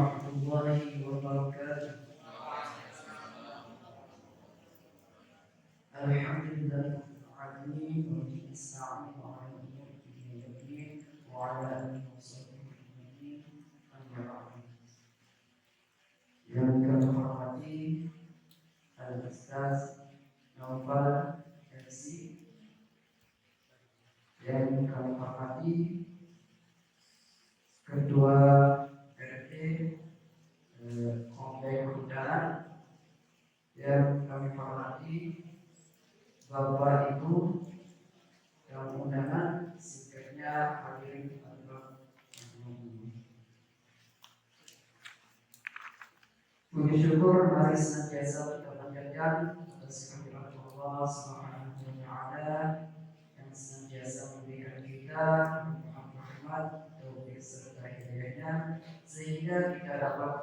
warahmatullahi wabarakatuh. Alhamdulillahirabbil alamin wa bihi nasta'inu 'ala umuri dunya waddin wa 'ala alihi washabbihi ajma'in. Amma ba'du. Yang kami hormati Al-Ustaz Naufal MC, yang kami hormati Ketua RT Komplek Perhutanan, yang kami hormati Bapak Ibu yang undangan, sikapnya hadirin hadirat. Puji syukur mari senantiasa kita panjatkan atas kehadiran Allah Subhanahu wa taala yang senantiasa memberikan kita rahmat, taufik serta hidayahnya sehingga kita dapat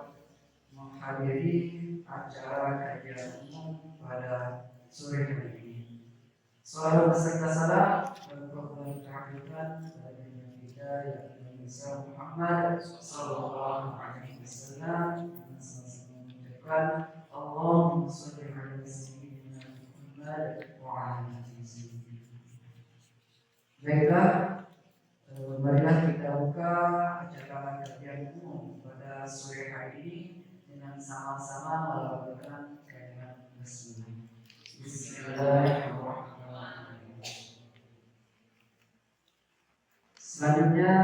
menghadiri acara kajian umum pada sore hari ini. Selalu beserta salam dan berkah kehadiran dari Nabi kita yang Musa Muhammad sallallahu alaihi wasallam, dengan sama-sama mengucapkan Allahumma shalli ala sayyidina Muhammad wa ala ali sayyidina. Baiklah, marilah kita buka acara kajian umum pada sore hari ini dengan sama-sama melakukan kalimat Bismillah. Bismillahirrahmanirrahim. Selanjutnya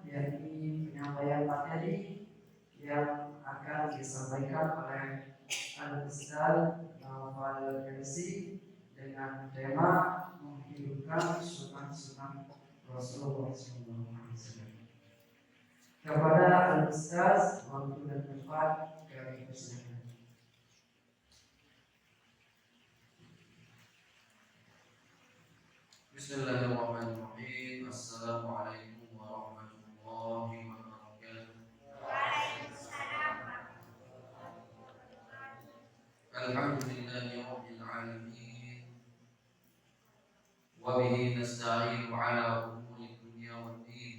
yakni penyampaian materi yang akan disampaikan oleh Al-Ustaz Naufal MC dengan tema menghidupkan sunnah-sunnah Rasulullah SAW. Kepada Al-Ustaz, waktu dan tempat kami persilakan. Bismillahirrahmanirrahim. Assalamualaikum warahmatullahi wabarakatuh. Alhamdulillahi rabbil alamin. Wa bihi nasta'inu 'ala umuri dunya waddin.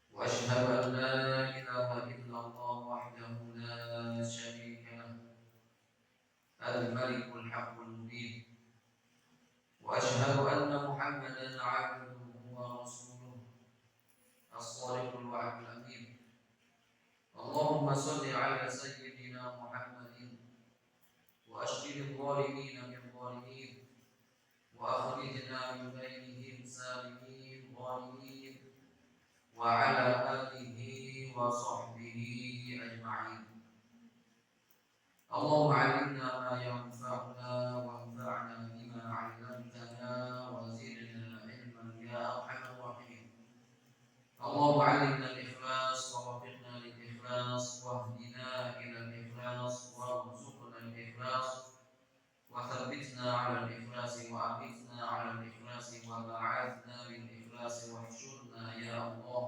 Wa asyhadu an la ilaha illallah wahdahu la syarika lahu. Al-malikul haqqul mubin. وأشهد أن محمدا عبده ورسوله الصادق الوعد الأمين. اللهم صل على سيدنا محمد وأشغل الظالمين بالظالمين وأخرجنا من بينهم سالمين ظالمين وعلى آله وصحبه أجمعين. اللهم علمنا ما ينفعنا وانفعنا بما علمتنا وزدنا علما يا أرحم الراحمين. اللهم علمنا الإخلاص ووفقنا للإخلاص واهدنا إلى الإخلاص وارزقنا الإخلاص وثبتنا على الإخلاص وأمتنا على الإخلاص وبعثنا بالإخلاص واحشرنا يا الله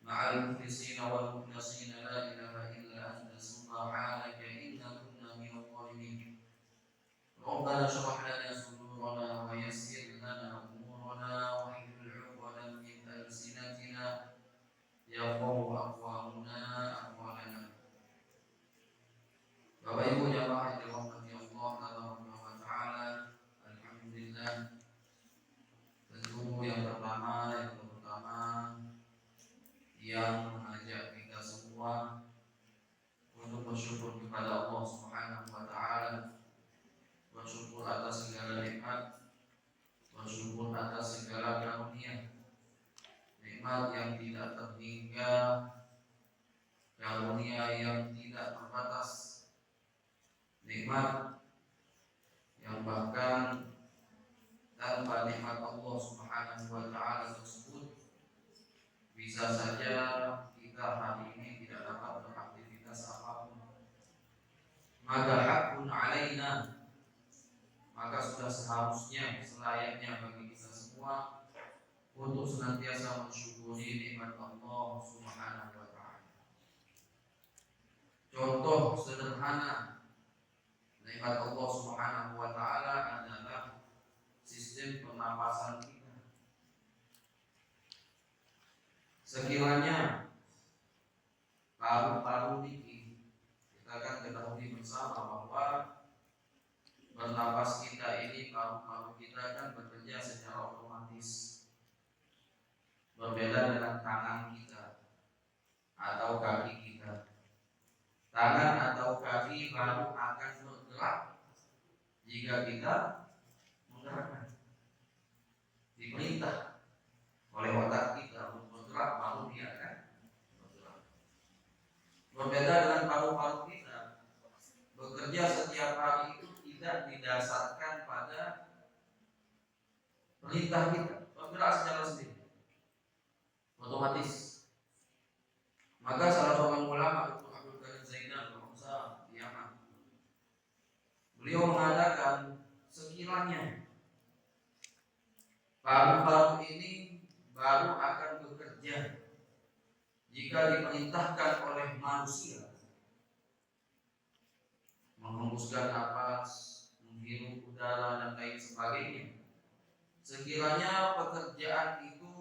مع المخلصين والمخلصين لا إله إلا أنت سبحانك إنا كنا من الظالمين. ربنا اشرح لنا صدورنا ويسر لنا أمورنا واحلل عقدة من ألسنتنا يفقهوا أقوالنا أقوالنا. Bapak Ibu jamaah yang dirahmati Allah Subhanahu wa taala, alhamdulillah. Tentu yang terutama yang mengajak kita semua untuk bersyukur kepada Allah Subhanahu wa taala, bersyukur atas segala nikmat, bersyukur atas segala karunia, nikmat yang tidak terhingga, karunia yang tidak terbatas, nikmat yang bahkan tanpa nikmat Allah Subhanahu wa taala tersebut bisa saja kita hari ini tidak dapat beraktivitas apapun. Maka hakun alaina, maka sudah seharusnya, selayaknya bagi kita semua untuk senantiasa mensyukuri nikmat Allah Subhanahu wa taala. Contoh sederhana nikmat Allah Subhanahu wa taala adalah sistem pernapasan kita. Sekiranya paru-paru dikit. Kita kan ketahui bersama bahwa bernapas kita ini, paru-paru kita kan bekerja secara otomatis. Berbeda dengan tangan kita atau kaki kita. Tangan atau kaki baru akan bergerak jika kita menggerakkan. Diperintah oleh otak kita untuk bergerak, baru dia akan bergerak. Berbeda dengan paru-paru kita, bekerja setiap hari itu tidak didasarkan pada perintah kita, bergerak secara sendiri, otomatis. Maka salah seorang ulama Dr. Abdul Qadir Zainal Al-Hamzah di Yaman, beliau mengatakan sekiranya paru-paru ini baru akan bekerja jika diperintahkan oleh manusia, menghembuskan napas, menghirup udara dan lain sebagainya. Sekiranya pekerjaan itu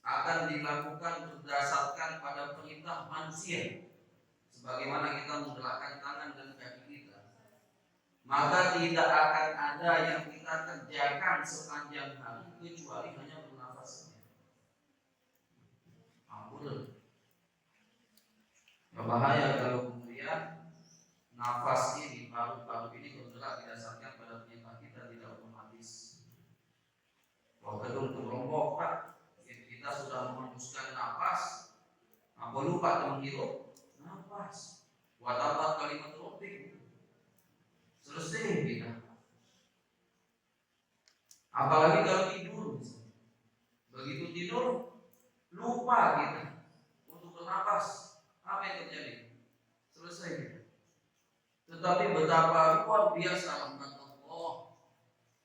akan dilakukan berdasarkan pada perintah manusia, sebagaimana kita menggerakkan tangan dan kaki kita, maka tidak akan ada yang kita kerjakan sepanjang hari kecuali hanya bernafas saja. Ampun. Berbahaya kalau kemudian nafas ini, paru-paru ini bergerak didasarkan pada perintah kita, tidak otomatis. Kalau gedung terombok, Pak, kita sudah menghembuskan nafas, apa lupa menghirup nafas. Buat apa kalimat topik? Selesai kita. Apalagi kalau tidur, begitu tidur lupa kita untuk bernafas. Apa yang terjadi? Selesai kita. Tetapi betapa luar biasa rahmat Allah,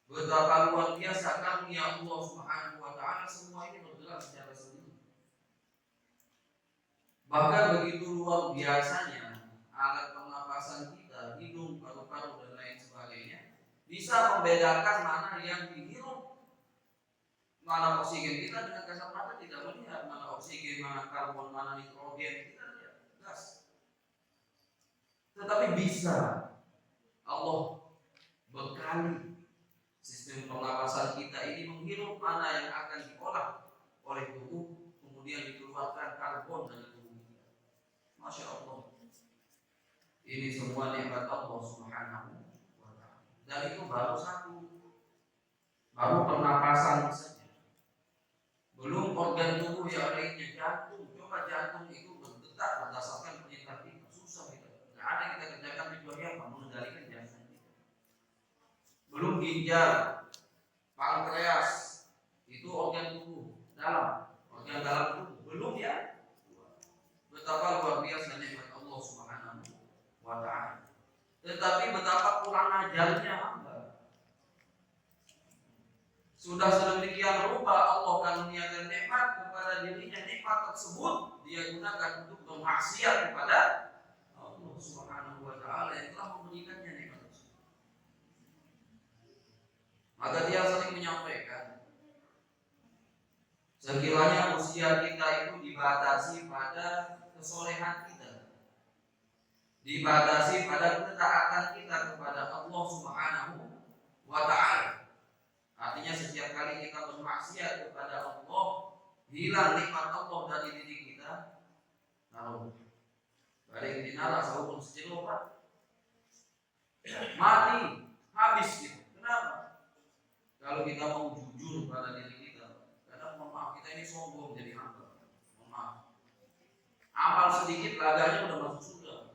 betapa luar biasa karunia Allah Subhanahu wa taala, semua ini bergerak secara sendiri. Bahkan begitu luar biasanya alat pernapasan kita, hidung, paru-paru dan lain sebagainya, bisa membedakan mana yang dihirup, mana oksigen. Kita dengan kasat mata tidak melihat mana oksigen, mana karbon, mana nitrogen, kita lihat gas. Tetapi bisa Allah bekali sistem pernapasan kita ini menghirup mana yang akan diolah oleh tubuh, kemudian dikeluarkan karbon dari tubuh kita. Masya Allah. Ini semua nikmat Allah Subhanahu wa ta'ala. Dan itu baru satu, baru pernapasan saja. Belum organ tubuh yang lainnya, jantung. Coba jantung itu berdetak berdasarkan perintah kita. Susah itu. Tidak ada yang kita kerjakan kecuali apa? Mengendalikan jantung kita. Belum ginjal, pankreas, itu organ tubuh dalam, organ dalam tubuh. Belum ya. Betapa luar biasa nikmat Allah Subhanahu wa ta'ala. Tetapi betapa kurang ajarnya hamba. Sudah sedemikian rupa Allah karuniakan nikmat kepada dirinya, nikmat tersebut dia gunakan untuk bermaksiat kepada Allah Subhanahu wa ta'ala yang telah memberikannya nikmat tersebut. Maka dia sering menyampaikan, sekiranya usia kita itu dibatasi pada kesolehan kita, dibatasi pada ketaatan kita kepada Allah Subhanahu wa ta'ala. Artinya setiap kali kita bermaksiat kepada Allah, hilang nikmat Allah dari diri kita. Lalu ada yang dinara sahur sejenuh, Pak, mati, habis gitu. Kenapa? Kalau kita mau jujur pada diri kita, kadang mohon maaf, kita ini sombong jadi hamba. Mohon maaf, amal sedikit laganya udah masuk surga.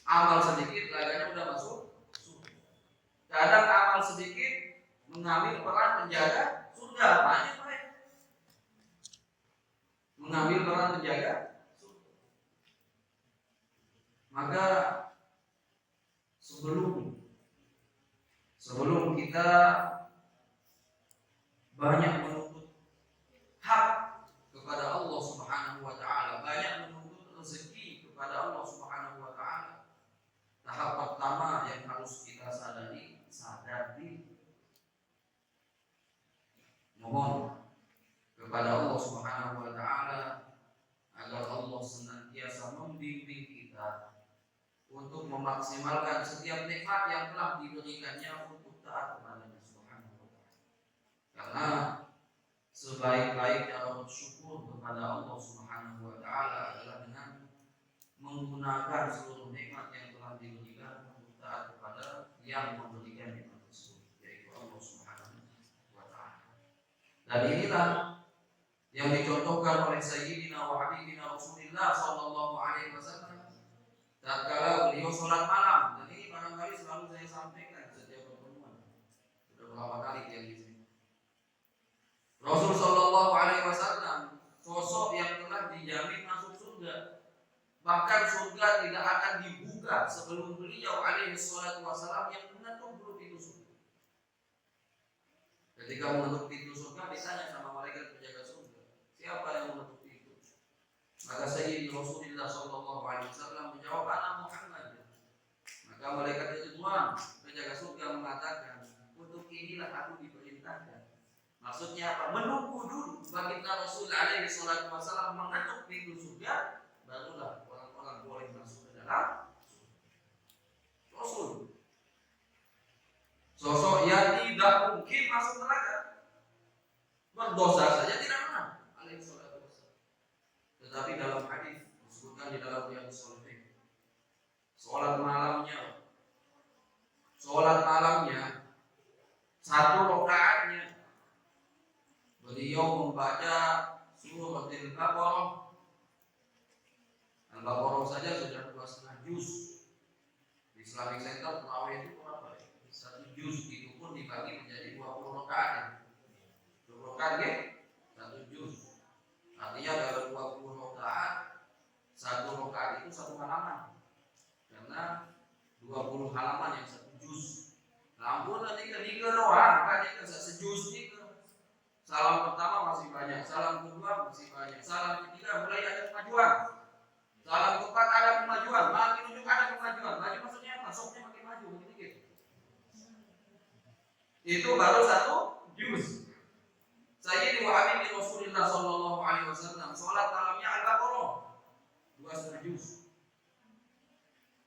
Amal sedikit laganya udah masuk surga. Kadang amal sedikit mengambil peran penjaga surga. Banyak baik mengambil peran penjaga surga. Maka sebelum kita banyak menuntut hak kepada Allah Subhanahu wa ta'ala, banyak menuntut rezeki kepada Allah Subhanahu wa ta'ala, tahap pertama yang harus kita sadar diri. Mohon kepada Allah Subhanahu wa ta'ala agar Allah untuk memaksimalkan setiap nikmat yang telah diberikannya untuk taat kepada-Nya Subhanahu wa taala. Karena sebaik-baik cara bersyukur kepada Allah Subhanahu wa taala adalah dengan menggunakan seluruh nikmat yang telah diberikan untuk taat kepada yang memberikan nikmat tersebut, yaitu Allah Subhanahu wa taala. Dan inilah yang dicontohkan oleh Sayyidina wa Habibina Rasulullah sallallahu alaihi wasallam tatkala beliau sholat malam. Dan ini barangkali selalu saya sampaikan setiap pertemuan. Sudah berapa kali yang di sini. Rasul sallallahu alaihi wasallam sosok yang telah dijamin masuk surga. Bahkan surga tidak akan dibuka sebelum beliau alaihi salatu wasallam yang mengetuk dulu pintu surga. Ketika mengetuk pintu surga ditanya sama malaikat penjaga surga, siapa yang mengetuk pintu? Maka Sayyidina Rasulullah sallallahu alaihi wasallam menjawab, ana Muhammad. Maka malaikat Ridwan penjaga surga mengatakan, untuk inilah aku diperintahkan. Maksudnya apa? Menunggu dulu baginda Rasul alaihi salatu wasallam mengetuk pintu surga, barulah orang-orang boleh masuk ke dalam Rasul. Sosok yang tidak mungkin masuk neraka, berdosa saja tidak pernah alaihi salatu wasallam. Tetapi dalam hadis disebutkan di dalam Riyadhus Shalihin, sholat malamnya satu rakaatnya beliau membaca surah Al-Baqarah. Al-Baqarah saja sudah 2,5 juz. Di Islamic Center tarawih itu berapa ya? 1 juz, itu pun dibagi menjadi 20 rakaat. 20 rakaat ya? 1 juz. Artinya dalam 20 rakaat, 1 rakaat itu 1 halaman. Karena 20 halaman yang 1 juz. Lampun nanti ketiga doang, makanya ke sejuz nih. Salam pertama masih banyak, salam kedua masih banyak, salam ketiga mulai ada kemajuan, salam keempat ada kemajuan, makin ujung ada kemajuan. Maju maksudnya apa? Soknya makin maju, makin dikit. Itu baru 1 juz. Sayyidi wa Habibina Rasulullah sallallahu alaihi wasallam sholat malamnya Al-Baqarah 2,5 juz.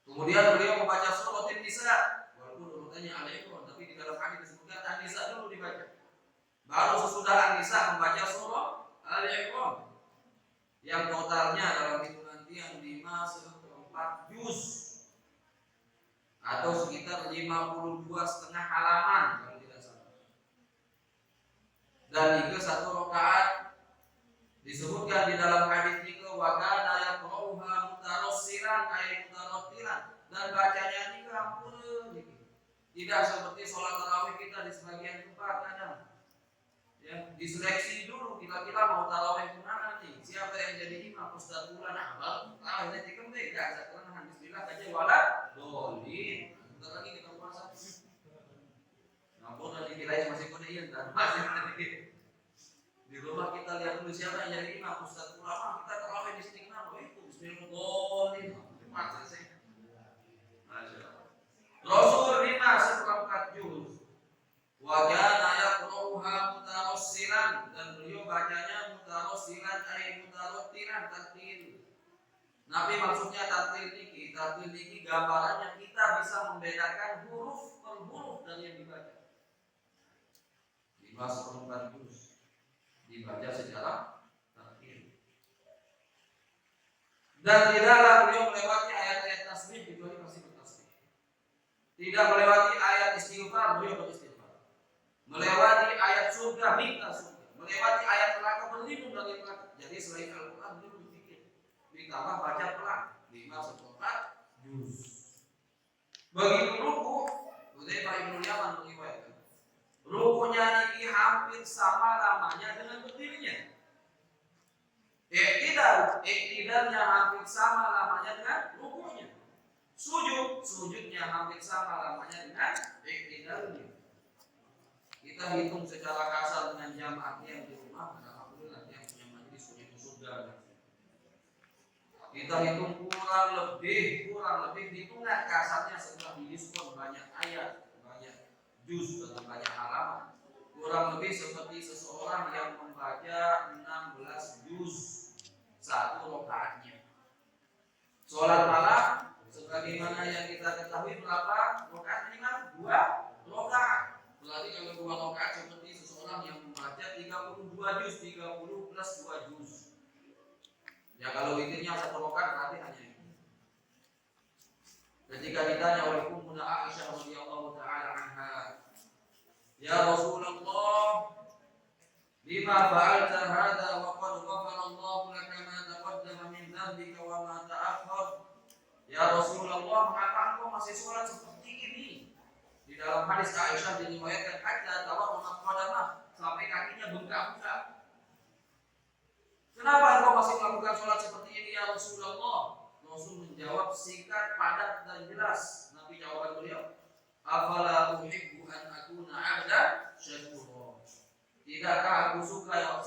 Kemudian beliau membaca surah An-Nisa, walaupun urutannya Al-Imran, tapi di dalam hadis disebutkan An-Nisa dulu dibaca. Baru sesudah An-Nisa membaca surah Al-Imran yang totalnya dalam itu nanti yang 5/4 juz atau sekitar 52,5 halaman kalau tidak salah. Dan itu 1 rakaat disebutkan di dalam hadis itu wa kana yaqra'uha mutarassilan ay mutarattilan, dan bacanya ini ampun tidak seperti sholat tarawih kita di sebagian tempat kadang. Ya, diseleksi dulu kira-kira mau tarawih kemana nih, siapa yang jadi imam, Ustaz Bulan, baru tarawihnya dikembali, gak sekarang bismillah aja wala dolin. Bentar lagi kita puasa. Ngampun nanti nilai masih kodein dan masih di rumah kita lihat dulu siapa yang jadi imam, Ustaz Bulan, kita tarawih di sini kenapa itu bismillah dolin. Cepat selesai. Rasul 5/4 juz. Wa kana yaqra'uha mutarassilan, dan beliau bacanya mutarassilan ay mutarattilan, tartil. Nabi maksudnya tartil niki gambarannya kita bisa membedakan huruf per huruf dari yang dibaca. 5/4 juz dibaca secara tartil. Dan tidaklah beliau melewati ayat-ayat tasbih kecuali pasti bertasbih. Tidak melewati ayat istighfar, beliau beristighfar. Melewati ayat surga, minta surga. Melewati ayat neraka, berlindung dari neraka. Jadi selain Al-Quran, beliau berpikir. Ditambah baca pelan 5/4 juz. Begitu ruku, Hudzaifah bin Yaman meriwayatkan, rukunya ini hampir sama lamanya dengan berdirinya. Iktidalnya hampir sama lamanya dengan rukunya. Sujudnya hampir sama lamanya dengan iktidalnya. Kita hitung secara kasar dengan jamaah yang di rumah, alhamdulillah yang punya majelis punya surga. Kita hitung kurang lebih hitungan kasarnya setelah didiskon banyak ayat, banyak juz atau banyak halaman. Kurang lebih seperti seseorang yang membaca 16 juz 1 rakaatnya. Sholat malam sebagaimana kalau witirnya 1 rakaat berarti hanya itu. Ketika ditanya oleh Ummu Aisyah radhiyallahu taala anha, "Ya Rasulullah, lima fa'alta hadza wa qad ghafara Allahu laka ma taqaddama min dhanbika wa ma ta'akhkhar?" Ya Rasulullah, mengapa engkau masih sholat seperti ini? Di dalam hadis Aisyah diriwayatkan hatta tawarrama qadamah, sampai kakinya bengkak-bengkak. Kenapa engkau masih melakukan sholat seperti ini ya Rasulullah? Rasul menjawab singkat, padat dan jelas. Nabi jawaban beliau, "Afala uhibbu an akuna 'abdan syakura." Tidakkah aku suka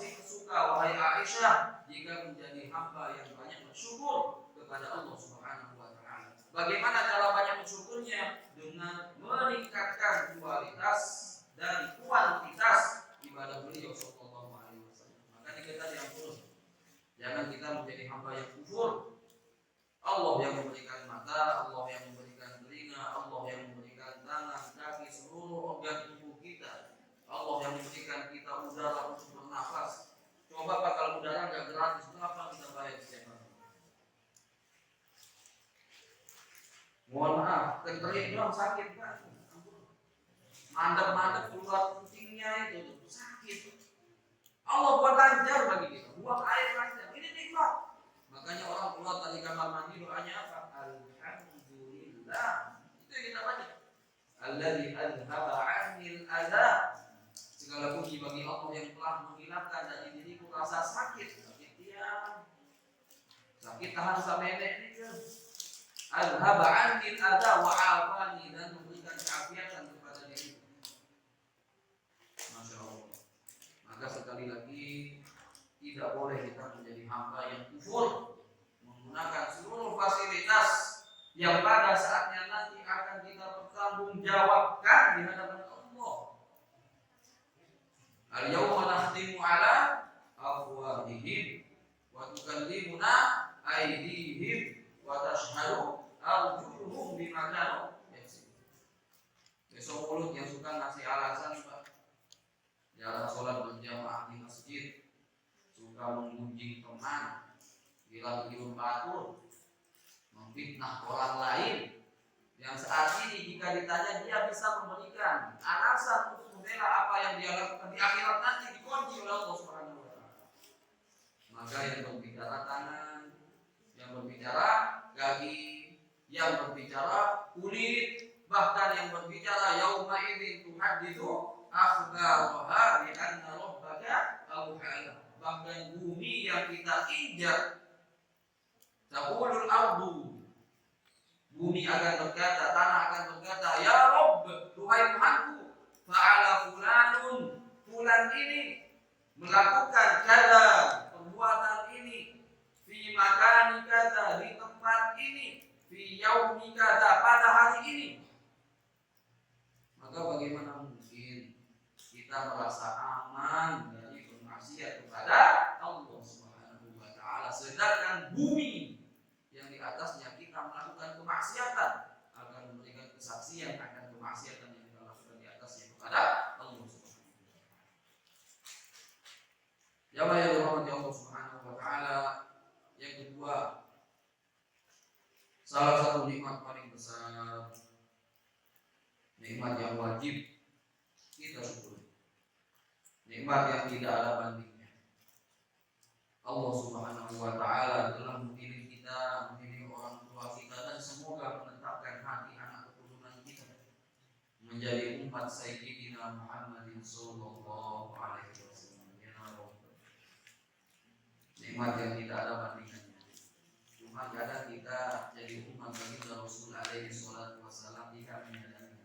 wahai Aisyah jika menjadi hamba yang banyak bersyukur kepada Allah Subhanahu wa taala. Bagaimana cara banyak bersyukurnya? Dengan meningkatkan kualitas dan kuantitas ibadah beliau sallallahu alaihi wasallam. Maka kita diampun. Jangan kita menjadi hamba yang kufur. Allah yang memberikan mata, Allah yang memberikan telinga, Allah yang memberikan tangan, kaki, seluruh organ tubuh kita. Allah yang memberikan kita udara untuk bernafas. Coba Pak, kalau udara nggak gratis, berapa kita bayar setiap hari? Mohon maaf, keterin doang sakit Pak. Mandek-mandek keluar kencingnya itu sakit. Allah buat lancar bagi kita, buang air lancar. Ini nikmat. Makanya orang keluar dari kamar mandi doanya apa? Alhamdulillah. Itu yang kita baca. Alladzi adzhaba 'anil adza. Segala puji bagi Allah yang telah menghilangkan dari diriku rasa sakit. Sakit tiang, sakit tahan sampai nenek ini kan. Adzhaba 'anil adza wa 'afani, dan memberikan keafiatan kepada diriku. Masya Allah. Maka sekali lagi tidak boleh kita menjadi hamba yang kufur, menggunakan seluruh fasilitas yang pada saatnya nanti akan kita pertanggungjawabkan di hadapan Allah. Al-yawma nakhtimu ala afwahihim wa tukallimuna aydihim wa tashhadu arjuluhum bima kanu yaksibun. Besok mulut yang suka ngasih alasan Pak, jarang sholat berjamaah di masjid, suka menggunjing teman, bilang batur, memfitnah orang lain, yang saat ini jika ditanya dia bisa memberikan alasan untuk membela apa yang dia lakukan di akhirat nanti dikunci oleh Allah Subhanahu wa taala. Maka yang berbicara tangan, yang berbicara kaki, yang berbicara kulit, bahkan yang berbicara yauma idzin tuhadditsu akhbaraha bi anna rabbaka awhala. Bahkan bumi yang kita injak, taqulul ardu, bumi akan berkata, tanah akan berkata, ya Rabb, Tuhan Tuhanku, fa'ala fulanun, fulan ini melakukan kada, perbuatan ini, fi makani kada, di tempat ini, fi yaumi kada, pada hari ini. Maka bagaimana mungkin kita merasa aman dari bermaksiat kepada Allah Subhanahu wa taala, sedangkan bumi yang di atasnya kita melakukan kemaksiatan akan memberikan kesaksian akan kemaksiatan yang kita lakukan di atasnya kepada Allah Subhanahu wa taala. Jamaah yang dirahmati Allah Subhanahu wa taala, yang kedua, salah satu nikmat paling besar, nikmat yang wajib kita syukuri, nikmat yang tidak ada bandingnya. Allah Subhanahu wa taala telah memilih kita, memilih orang tua kita, dan semoga menetapkan hati anak keturunan kita menjadi umat Sayyidina Muhammadin sallallahu alaihi wasallam. Ya Rabb, nikmat yang tidak ada bandingannya. Cuma kadang kita jadi umat baginda Rasul alaihi salatu wasallam jika menyadari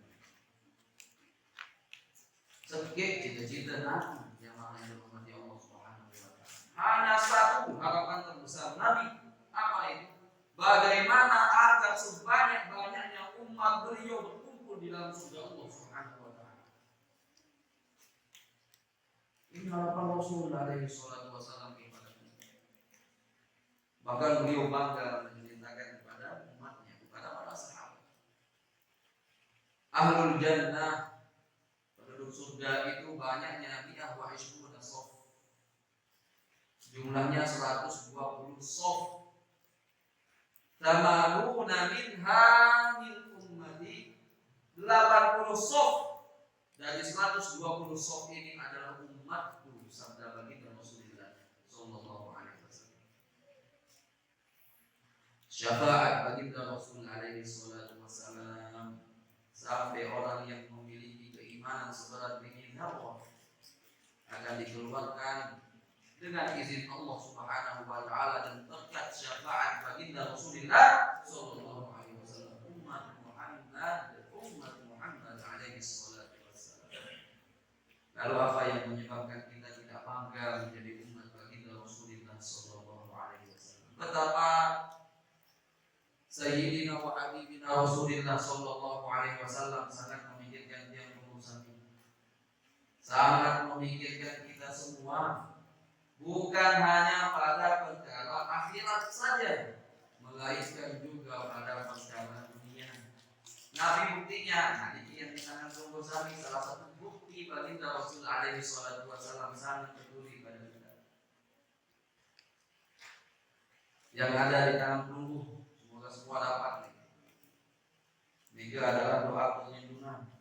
sedikit cita-cita Nabi yang mana dirahmati Allah Subhanahu wa taala. Hanya satu harapan terbesar Nabi, apa itu? Bagaimana agar sebanyak-banyaknya umat beliau berkumpul di dalam surga Allah Subhanahu wa taala. Ini harapan Rasul alaihi salatu wasallam kepada kita. Bahkan beliau bangga menceritakan kepada umatnya, kepada para sahabat. Ahlul jannah, surga itu banyaknya mi'ah wa ishruna shaf. Jumlahnya 120 sof. Tamaluna minha min ummati, 80 sof dari 120 sof ini adalah umatku, sabda baginda Rasulullah sallallahu alaihi wasallam. Syafaat baginda Rasul alaihi salatu wasallam, sampai orang yang memiliki keimanan seberat biji zarrah akan dikeluarkan dengan izin Allah Subhanahu wa taala dan berkat syafaat baginda Rasulullah sallallahu alaihi wasallam. Umat Muhammad alaihi salatu wasallam. Lalu apa yang menyebabkan kita tidak bangga menjadi umat baginda Rasulullah sallallahu alaihi wasallam? Betapa Sayyidina wa Habibina Rasulullah sallallahu alaihi wasallam sangat memikirkan tiang urusan ini. Sangat memikirkan kita semua. Bukan hanya pada perkara akhirat saja, melainkan juga pada perkara dunia. Nabi buktinya, hadis yang sangat sungguh sami, salah satu bukti baginda Rasul alaihi salatu wasallam sangat peduli pada kita. Yang ada di dalam tubuh, semoga semua dapat. Ini adalah doa perlindungan.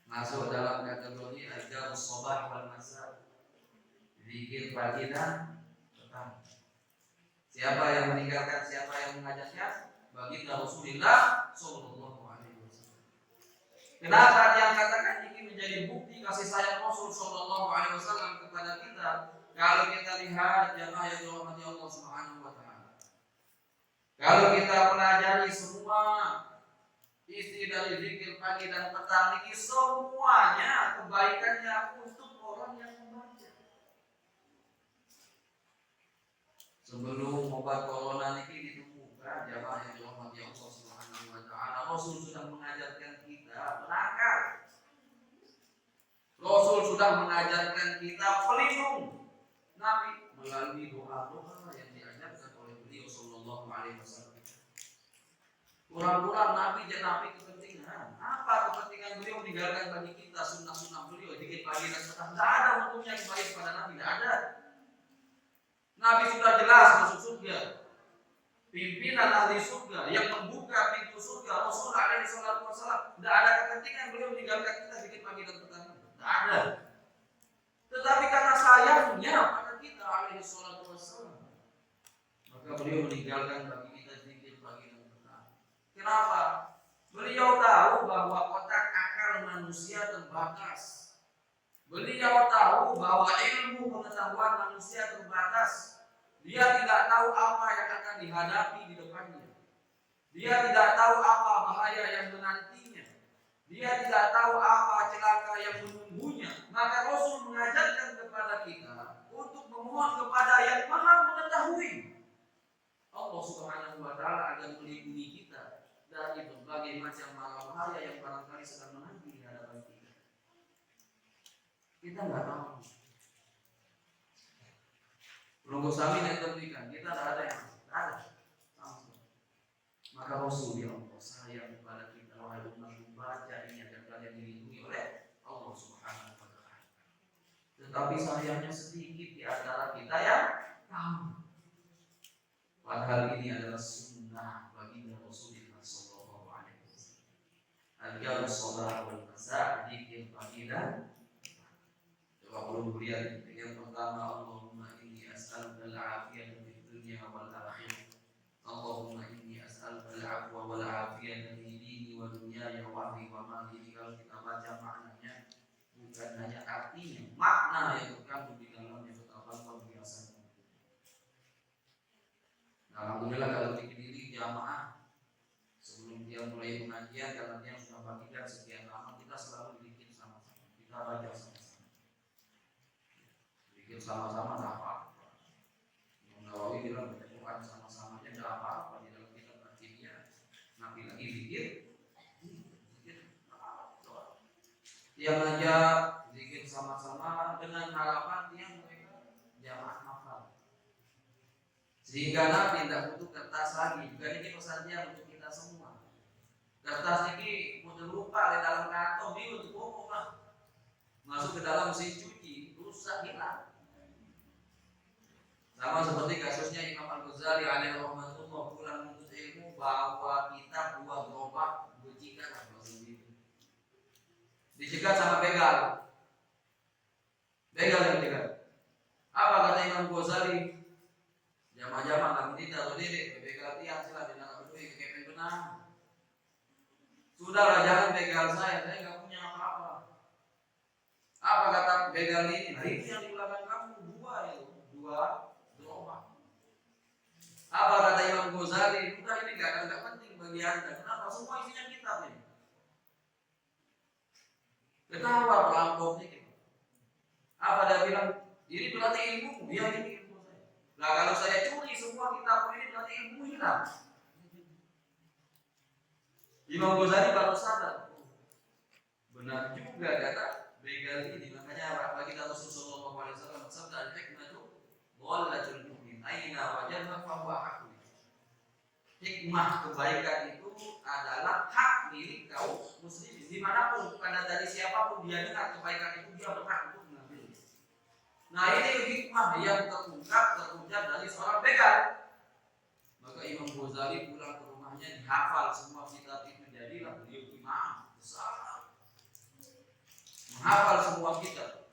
Masuk dalam kategori adharus sabah wal masa. Zikir pagi dan petang. Siapa yang meninggalkan, siapa yang mengajaknya? Baginda Rasulullah sallallahu alaihi wasallam. Kenapa dia katakan ini menjadi bukti kasih sayang Rasul sallallahu alaihi wasallam kepada kita? Kalau kita lihat jamaah yang dirahmati Allah Subhanahu wa taala. Kalau kita pelajari semua isi dari zikir pagi dan petang ini, semuanya kebaikannya untuk orang yang membaca. Sebelum obat corona ini ditemukan, jamaah yang dirahmati Allah Subhanahu wa taala, Rasul sudah mengajarkan kita berakal. Rasul sudah mengajarkan kita pelindung. Nabi melalui doa-doa yang diajarkan oleh beliau sallallahu alaihi wasallam. Kurang-kurang Nabi dan Nabi kepentingan. Apa kepentingan beliau meninggalkan bagi kita sunnah-sunnah beliau dikit pagi dan petang? Tidak ada hukumnya kembali kepada Nabi, tidak ada. Nabi sudah jelas masuk surga. Pimpinan ahli surga yang membuka pintu surga Rasul alaihi salatu wasallam. Tidak ada kepentingan beliau meninggalkan kita dikit pagi dan petang. Tidak ada. Tetapi karena sayangnya pada kita alaihi salatu wasallam, maka beliau meninggalkan bagi kita dikit pagi dan petang. Kenapa? Beliau tahu bahwa otak akal manusia terbatas. Beliau tahu bahwa ilmu pengetahuan manusia terbatas. Dia tidak tahu apa yang akan dihadapi di depannya. Dia tidak tahu apa bahaya yang menantinya. Dia tidak tahu apa celaka yang menunggunya. Maka Rasul mengajarkan kepada kita untuk memohon kepada yang Maha Mengetahui, Allah Subhanahu wa taala, agar melindungi kita dari berbagai macam bahaya yang barangkali sedang menanti di hadapan kita. Kita nggak tahu. Menunggu sami yang terberikan, kita tidak ada yang ada. Maka Rasul ya Allah sayang kepada kita, wahai umat, baca ini agar kalian dilindungi oleh Allah Subhanahu wa taala. Tetapi sayangnya sedikit di antara kita yang tahu. Padahal ini adalah sunnah baginda Rasulullah sallallahu alaihi wasallam. Adharus sabah wal masa, zikir pagi dan coba belum lihat yang pertama, Allahumma inni as'aluka al-afiyata fid dunya wal akhirah. Allahumma inni as'aluka al-afwa wal afiyata fi dini wa dunyaya wa ahli wa mali. Kalau kita baca maknanya, bukan hanya artinya, makna yang terkandung di dalamnya betapa luar biasa. Alhamdulillah kalau diri jamaah sebelum dia mulai pengajian, karena dia sudah bagikan sekian lama, kita selalu bikin sama-sama, kita baca sama-sama, bikin sama-sama tak apa-apa. Imam Nawawi bilang baca Quran sama-sama aja tidak apa-apa, di dalam kitab Al-Qiyah Nabi lagi bikin dia ngajak bikin sama-sama dengan harapan dia mereka jamaah hafal. Sehingga Nabi tidak butuh kertas lagi. Juga ini pesan dia untuk kita semua. Kertas ini mudah lupa di dalam kantong ini untuk umum lah. Masuk ke dalam mesin cuci, rusak hilang. Sama seperti kasusnya Imam Al-Ghazali alaihi rahmatullah pulang menuntut ilmu bawa kitab dua gerobak berjikat dicegat sama begal. Begal yang dicegat. Apa kata Imam Ghazali? Jamaah-jamaah kami tidak berdiri, begal tiang sila tidak berdiri kekepen benang. Sudahlah jangan begal saya nggak punya apa-apa. Apa kata begal ini? Nah itu yang di belakang kamu dua gerobak. Apa kata Imam Ghazali? Udah ini nggak penting bagi anda. Kenapa? Semua isinya kitab ini. Ketawa perampok ini. Apa dia bilang? Ini berarti ilmu, dia ini ilmu saya. Nah kalau saya curi semua kitab ini berarti ilmu hilang. Imam Ghazali baru sadar, benar juga kata begal ini. Makanya apa kita Rasulullah SAW bersabda al-hikmatu dhalatul mu'min aina wajadha fahuwa haqqu. Hikmah kebaikan itu adalah hak milik kaum muslimin. Dimanapun pada dari siapapun dia dengar kebaikan itu dia berhak untuk mengambil. Nah ini hikmah yang terucap dari seorang begal. Maka Imam Ghazali pulang ke rumahnya dihafal semua kitab itu, jadilah beliau imam besar. Menghafal semua kitab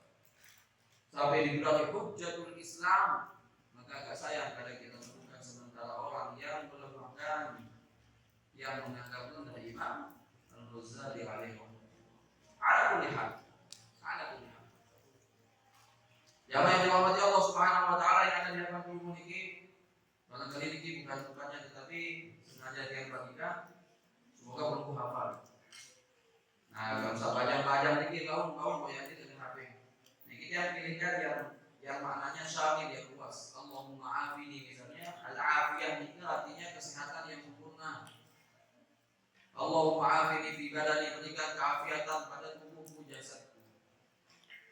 sampai dibilang hujjatul Islam. Maka agak sayang kalau kita menemukan sementara orang yang melemahkan, yang menganggap rendah Imam Al-Ghazali alaihi rahmatullah. Jamaah yang dirahmati Allah Subhanahu wa taala yang akan dilakukan ilmu ini, barangkali ini bukannya tetapi sengaja dia bagikan, semoga berbuah hafal. Nah, kalau usah panjang-panjang dikit, kawan yang itu dengan HP. Nah, kita pilihkan yang maknanya syamil, yang luas. Allahumma afini misalnya, al-afiyah itu artinya kesehatan yang sempurna. Allahumma afini fi badani, berikan keafiatan pada tubuhku, jasadku.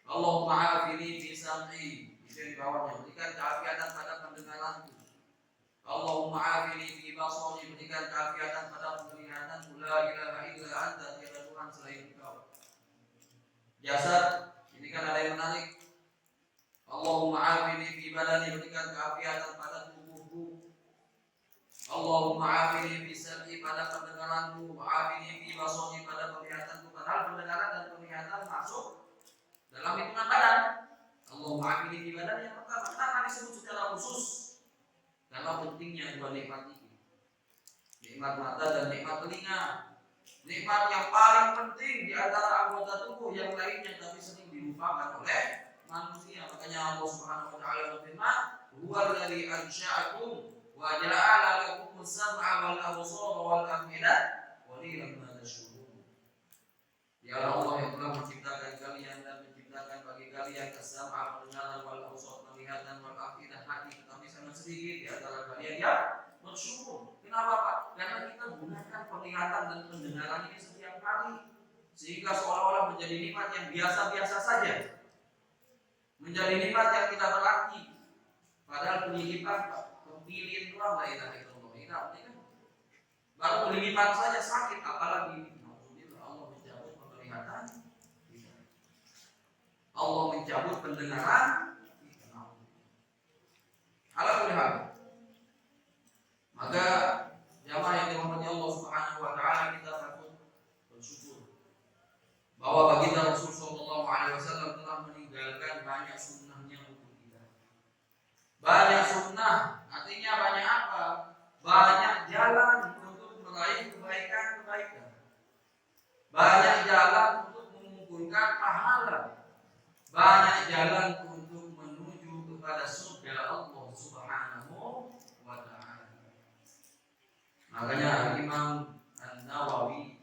Allahumma afini fi sam'i, itu di bawahnya, berikan keafiatan pada pendengaranku. Allahumma afini fi basari, berikan keafiatan pada penglihatanku. La ilaha illa anta, tiada Tuhan selain Engkau. Jasad, ini kan ada yang menarik. Allahumma afini fi badani, berikan keafiatan pada tubuhku. Allahumma afini fi sam'i, pada pendengaranku. Wa afini fi basari, pada penglihatanku. Padahal pendengaran dan penglihatan masuk dalam hitungan badan. Allahumma afini fi badani yang pertama. Kenapa disebut secara khusus? Karena pentingnya dua nikmat ini, nikmat mata dan nikmat telinga. Nikmat yang paling penting di antara anggota tubuh yang lainnya, tapi sering dilupakan oleh manusia. Makanya Allah Subhanahu wa taala berfirman, "Huwallazi ansha'akum wa ja'ala lakum as-sam'a wal absara wal af'ida qalilan ma tashkurun." Ya Allah yang telah menciptakan kalian dan menciptakan bagi kalian as-sam'a, pendengaran, wal absara, penglihatan, wal af'ida, hati, tetapi sangat sedikit di antara kalian yang bersyukur. Kenapa Pak? Karena kita gunakan penglihatan dan pendengaran ini setiap hari, sehingga seolah-olah menjadi nikmat yang biasa-biasa saja, menjadi nikmat yang tidak berarti. Padahal penglihatan, kepilihan doang, la ilaha illallah. Ini kan baru penglihatan saja sakit, apalagi Allah mencabut penglihatan, Allah mencabut pendengaran. Alhamdulillah. Maka jamaah yang dirahmati Allah Subhanahu wa taala, kita patut bersyukur bahwa baginda Rasul sallallahu alaihi wasallam telah meninggalkan banyak sunnahnya untuk kita. Banyak sunnah artinya banyak apa? Banyak jalan untuk meraih kebaikan-kebaikan. Banyak jalan untuk mengumpulkan pahala. Banyak jalan untuk menuju kepada surga Allah Subhanahu wa taala. Makanya Imam An-Nawawi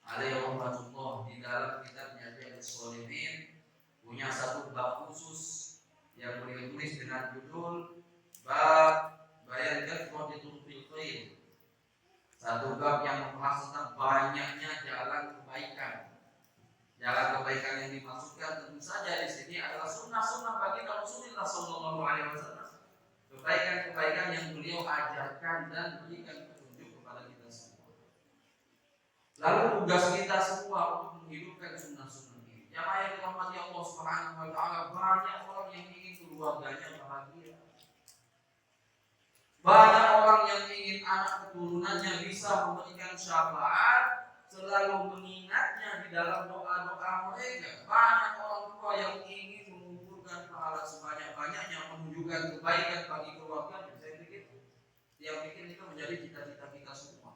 alaihi rahmatullah di dalam kitabnya Riyadhus Shalihin punya satu bab khusus yang beliau tulis dengan judul bab bayan kathrati turuqil khair. Satu bab yang membahas tentang banyaknya jalan kebaikan. Jalan kebaikan yang dimaksudkan tentu saja di sini adalah sunnah-sunnah bagi Rasulullah sallallahu alaihi wasallam. Kebaikan-kebaikan yang beliau ajarkan dan berikan petunjuk kepada kita semua. Lalu tugas kita semua untuk menghidupkan sunnah-sunnah ini. Jamaah yang dirahmati Allah Subhanahu wa taala, banyak orang yang ingin keluarganya bahagia. keturunannya bisa memberikan syafaat, selalu mengingatnya di dalam doa-doa mereka. Banyak orang tua yang ingin mengumpulkan pahala sebanyak-banyaknya, menunjukkan kebaikan bagi keluarganya. Saya pikir dia pikir itu menjadi cita-cita kita semua.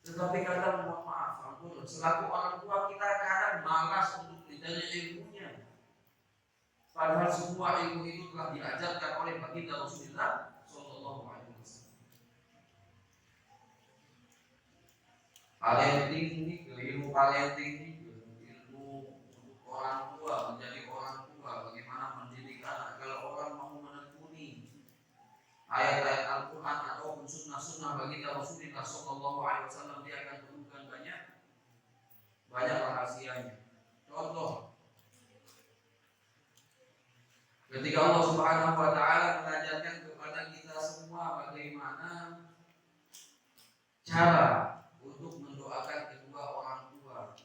Tetapi kadang mohon maaf, ampun, selaku orang tua kita kadang malas untuk mencari ilmunya. Padahal semua ilmu itu telah diajarkan oleh baginda Rasulullah Sallallahu Alaihi Wasallam. Paling tinggi, ilmu paling tinggi, ilmu untuk orang tua, menjadi orang tua, bagaimana mendidik anak. Kalau orang mau menekuni ayat-ayat Al-Quran ataupun sunnah-sunnah baginda Rasulullah Sallallahu Alaihi Wasallam, dia akan temukan banyak rahasianya. Contoh, ketika Allah Subhanahu Wa Taala mengajarkan kepada kita semua bagaimana cara untuk mendoakan kedua orang tua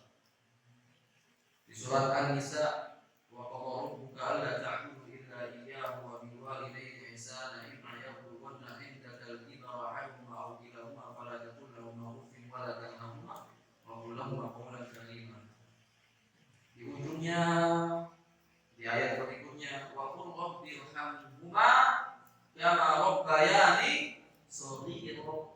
di surat An-Nisa, wa qadara rabbuka alla ta'budu illa iyyahu wa bil walidayni ihsana imma yablughanna indaka al-kibara ahaduhuma aw kilahuma fala taqul lahumā uffin wa la tanharhumā wa qul lahumā qawlan karīmā. Di ujungnya, di ayat berikutnya, wa qul rabbirhamhumā kama rabbayani shaghīran.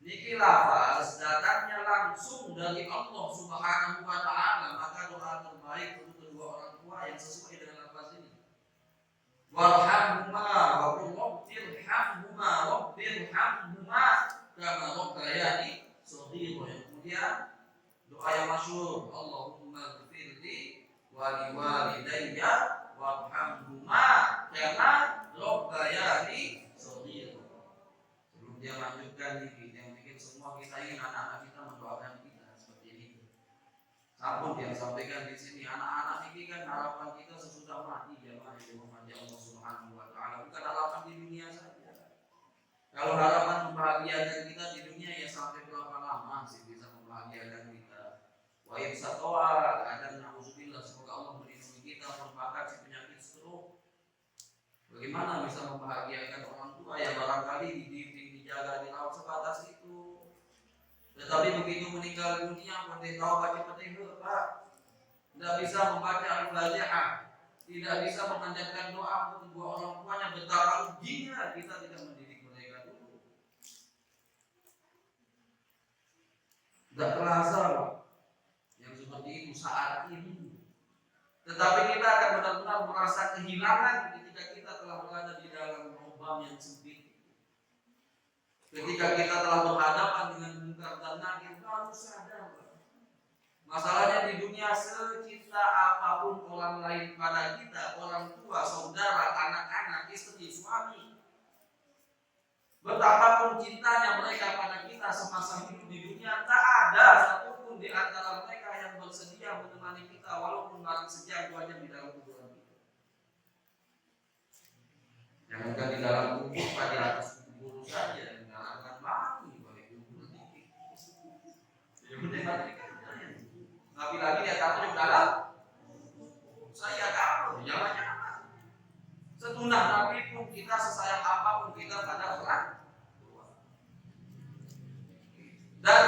Niki lafaz datangnya langsung dari Allah Subhanahu Wa Taala, maka doa terbaik untuk kedua orang tua yang sesuai dengan lafaz ini. Warhamhuma wa qul rabbirhamhuma kama rabbayani shaghīran. Kemudian doa yang masyhur, Allahumma ighfirli wa liwalidayya warhamhuma kama rabbayani shaghīran. Sebelum dia lanjutkan ini, semua kita ingin anak-anak kita mendoakan kita seperti ini. Sabun yang sampaikan di sini, anak-anak ini kan harapan kita sesudah mati, jamaah yang dirahmati Allah Subhanahu Wa Taala, bukan harapan di dunia saja. Kalau harapan membahagiakan kita di dunia, ya sampai berapa lama sih bisa membahagiakan kita? Wa ibsatoa dan na'udzubillah, semoga Allah melindungi kita merupakan si penyakit stroke. Bagaimana bisa membahagiakan orang tua yang barangkali dididik, dijaga, dirawat sebatas itu, tetapi begitu meninggal dunia, penting tahu baca penting Pak, tidak bisa membaca Al-Fatihah, tidak bisa memanjatkan doa untuk kedua orang tuanya. Betapa ruginya kita tidak mendidik mereka dulu. Tidak terasa Pak yang seperti itu saat ini. Tetapi kita akan benar-benar merasa kehilangan ketika kita telah berada di dalam lubang yang sempit. Ketika kita telah berhadapan dengan munkar dan nakir, baru sadar. Masalahnya di dunia, secinta apapun orang lain pada kita, orang tua, saudara, anak-anak, istri, suami, betapapun cintanya mereka pada kita semasa hidup di dunia, tak ada satupun di antara mereka yang bersedia menemani kita walaupun baru sejam 2 jam di dalam kuburan kita. Jangankan di dalam kubur, pada atas kubur saja. Lagi-lagi dia takut di dalam. Saya takut, jangan-jangan. Setunah Nabi pun kita, sesayang apapun kita pada orang tua. Dan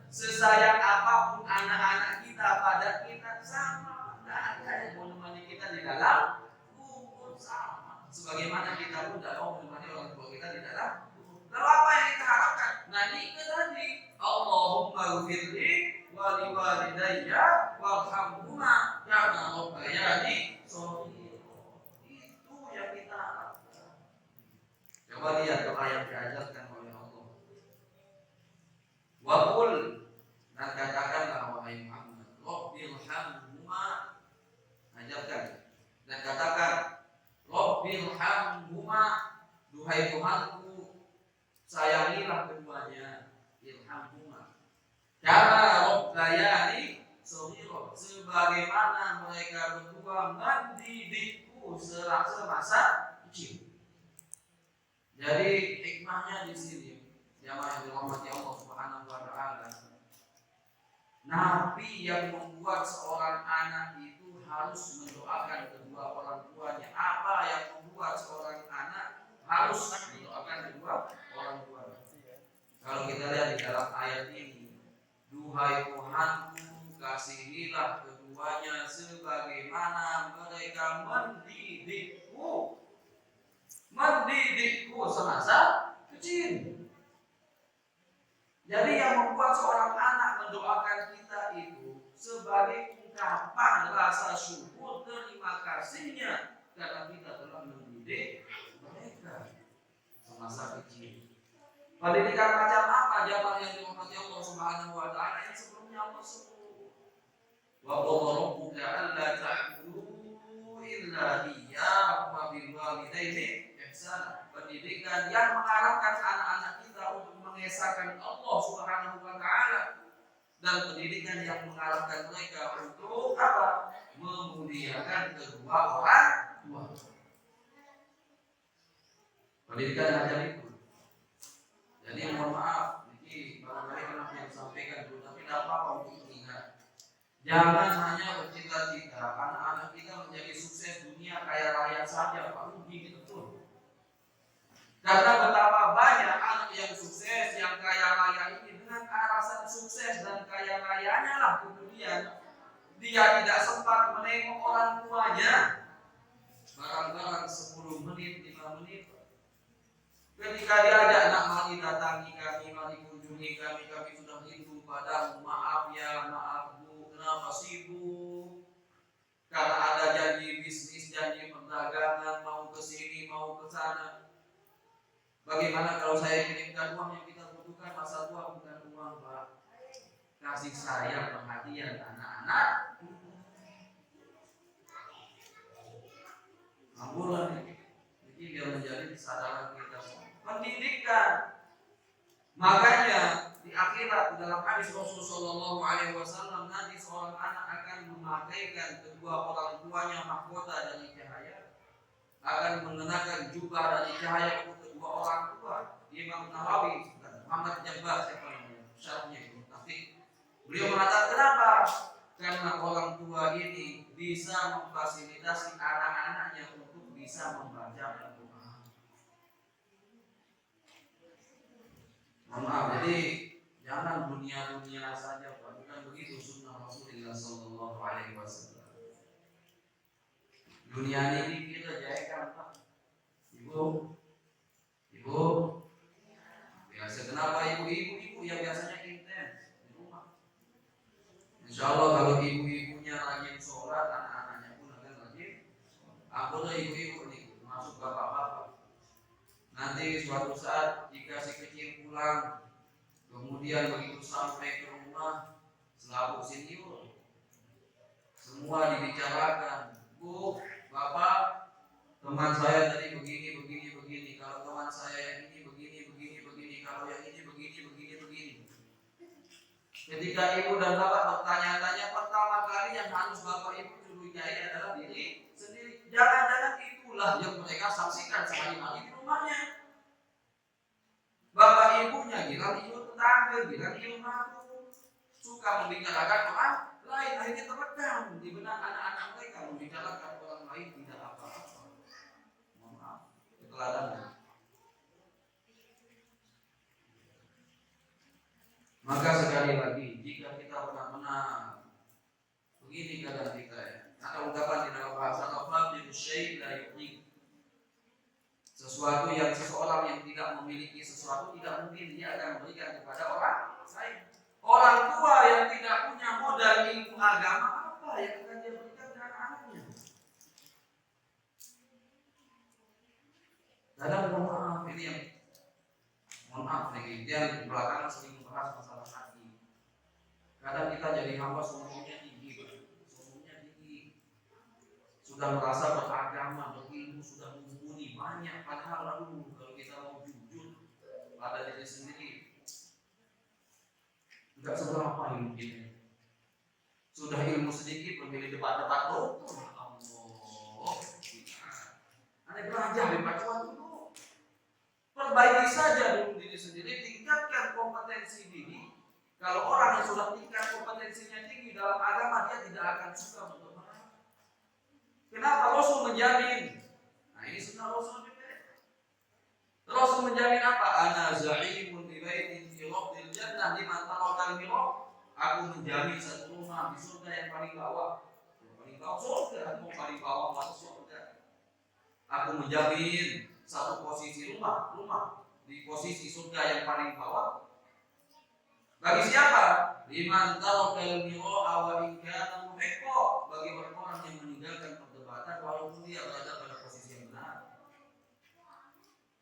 sesayang apapun anak-anak kita pada kita, sama. Tidak ada yang mau menemani kita di dalam kubur, sama. Sebagaimana kita pun tidak mau menemani orang tua kita di dalam kubur. Lalu apa yang kita harapkan? Nah ini tadi, Allahumma ighfirli wa liwalidayya warhamhuma kama rabbayani shaghīran. Itu yang kita harapkan. Coba lihat doa yang diajarkan oleh Allah. Wa qul, dan katakanlah wahai Muhammad, Rabbirhamhuma, ajarkan dan katakan, Rabbirhamhuma, duhai Tuhanku, sayangilah keduanya, irhamhuma kama rabbayani shaghīran, sebagaimana mereka berdua mendidikku semasa kecil. Jadi hikmahnya di sini, jamaah yang dirahmati Allah Subhanahu Wa Taala, Nabi yang membuat seorang anak itu harus mendoakan kedua orang tuanya. Apa yang membuat seorang anak harus mendoakan kedua orang tuanya? Kalau kita lihat di dalam ayat ini, duhai Tuhanku, kasihilah keduanya sebagaimana mereka mendidikku semasa kecil. Jadi yang membuat seorang anak mendoakan kita itu sebagai ungkapan rasa syukur terima kasihnya karena kita telah mendidik mereka semasa kecil. Pendidikan macam apa jamaah yang dirahmati Allah Subhanahu wa taala yang sebelumnya Allah sebut. Wa qala rabbuka alla ta'budu illa iyyahu wa bil walidayni ihsana. Pendidikan yang mengarahkan anak-anak kita untuk mengesahkan Allah Subhanahu wa taala dan pendidikan yang mengarahkan mereka untuk apa? Memuliakan kedua orang tua. Pendidikan macam itu. Jadi mohon maaf, ini barangkali kenapa yang disampaikan dulu, tapi tidak apa-apa untuk ingat. Jangan hanya bercita-cita anak-anak kita menjadi sukses dunia kaya raya saja, Pak Rugi gitu pun. Karena betapa banyak anak yang sukses, yang kaya raya ini dengan alasan sukses dan kaya rayanya lah kemudian dia tidak sempat menengok orang tuanya. Barang-barang 10 menit, 5 menit. Ketika diajak nak mari datangi kami, mari kunjungi kami, kami sudah rindu padamu. Maaf ya, maaf bu, kenapa sibuk? Karena ada janji bisnis, janji perdagangan, mau ke sini, mau ke sana. Bagaimana kalau saya kirimkan uang yang kita butuhkan masa tua, bukan uang Pak. Kasih sayang, perhatian anak-anak. Ambulan ini biar menjadi kesadaran kita semua. Pendidikan. Makanya di akhirat dalam hadis Rasulullah SAW nanti seorang anak akan memakaikan kedua orang tuanya mahkota dari cahaya, akan mengenakan jubah dari cahaya untuk kedua orang tua. Imam Nawawi dan Muhammad Jabbar siapa namanya? Syarahnya itu. Tapi beliau mengatakan kenapa? Karena orang tua ini bisa memfasilitasi anak-anaknya untuk bisa membaca Al-Quran. Maaf, jadi jangan dunia-dunia saja, Pak. Bukan begitu sunnah Rasulullah Sallallahu Alaihi Wasallam. Dunia ini kita jadikan, Pak. Ibu, biasa kenapa ibu yang biasanya intens di rumah. Insya Allah kalau ibu-ibunya rajin sholat, anak-anaknya pun akan rajin. Aku ibu-ibu nih, masuk bapak-bapak. Nanti suatu saat jika si kecil pulang, kemudian begitu sampai ke rumah, selalu senior, semua dibicarakan. Bu, bapak, teman saya tadi begini. Kalau teman saya yang ini begini. Kalau yang ini begini. Ketika ibu dan bapak bertanya-tanya, pertama kali yang harus bapak ibu curigai adalah diri sendiri. Jangan-jangan itulah yang mereka saksikan sehari-hari di rumahnya. Bapak ibunya bilang ibu tetangga, bilang ibu mampu, suka membicarakan orang lain, akhirnya terekam di benak anak-anak mereka membicarakan orang lain tidak apa-apa. Mohon maaf, keteladanan. Maka sekali lagi, jika kita benar-benar begini keadaan kita ya, ada ungkapan di dalam bahasa Arab, syai' la yu'ti. Sesuatu yang seseorang yang tidak memiliki sesuatu tidak mungkin dia akan memberikan kepada orang lain. Orang tua yang tidak punya modal ilmu agama, apa yang akan dia berikan kepada anaknya? Kadang mohon maaf nih, dia belakangan sering membahas masalah hati. Kadang kita jadi hamba sombongnya tinggi, sudah merasa beragama, berilmu, sudah mumpuni banyak, padahal kalau kita mau jujur pada diri sendiri enggak seberapa ilmu kita. Sudah ilmu sedikit memilih debat-debat dokter. Allah, Anda belajar baca dulu, perbaiki saja dulu diri sendiri, tingkatkan kompetensi diri. Kalau orang yang sudah tingkat kompetensinya tinggi dalam agama, dia tidak akan suka untuk marah. Kenapa? Rasul menjamin. Nah ini sunnah Rasul juga. Rasul menjamin apa? Ana za'imun bi baitin fi aku menjamin satu rumah di surga yang paling bawah. Yang paling bawah surga, mau paling bawah masuk surga. Aku menjamin satu posisi rumah di posisi surga yang paling bawah. Bagi siapa? Liman tarokal miro awal kana muhiqqo, bagi orang-orang yang meninggalkan perdebatan walaupun dia berada pada posisi yang benar.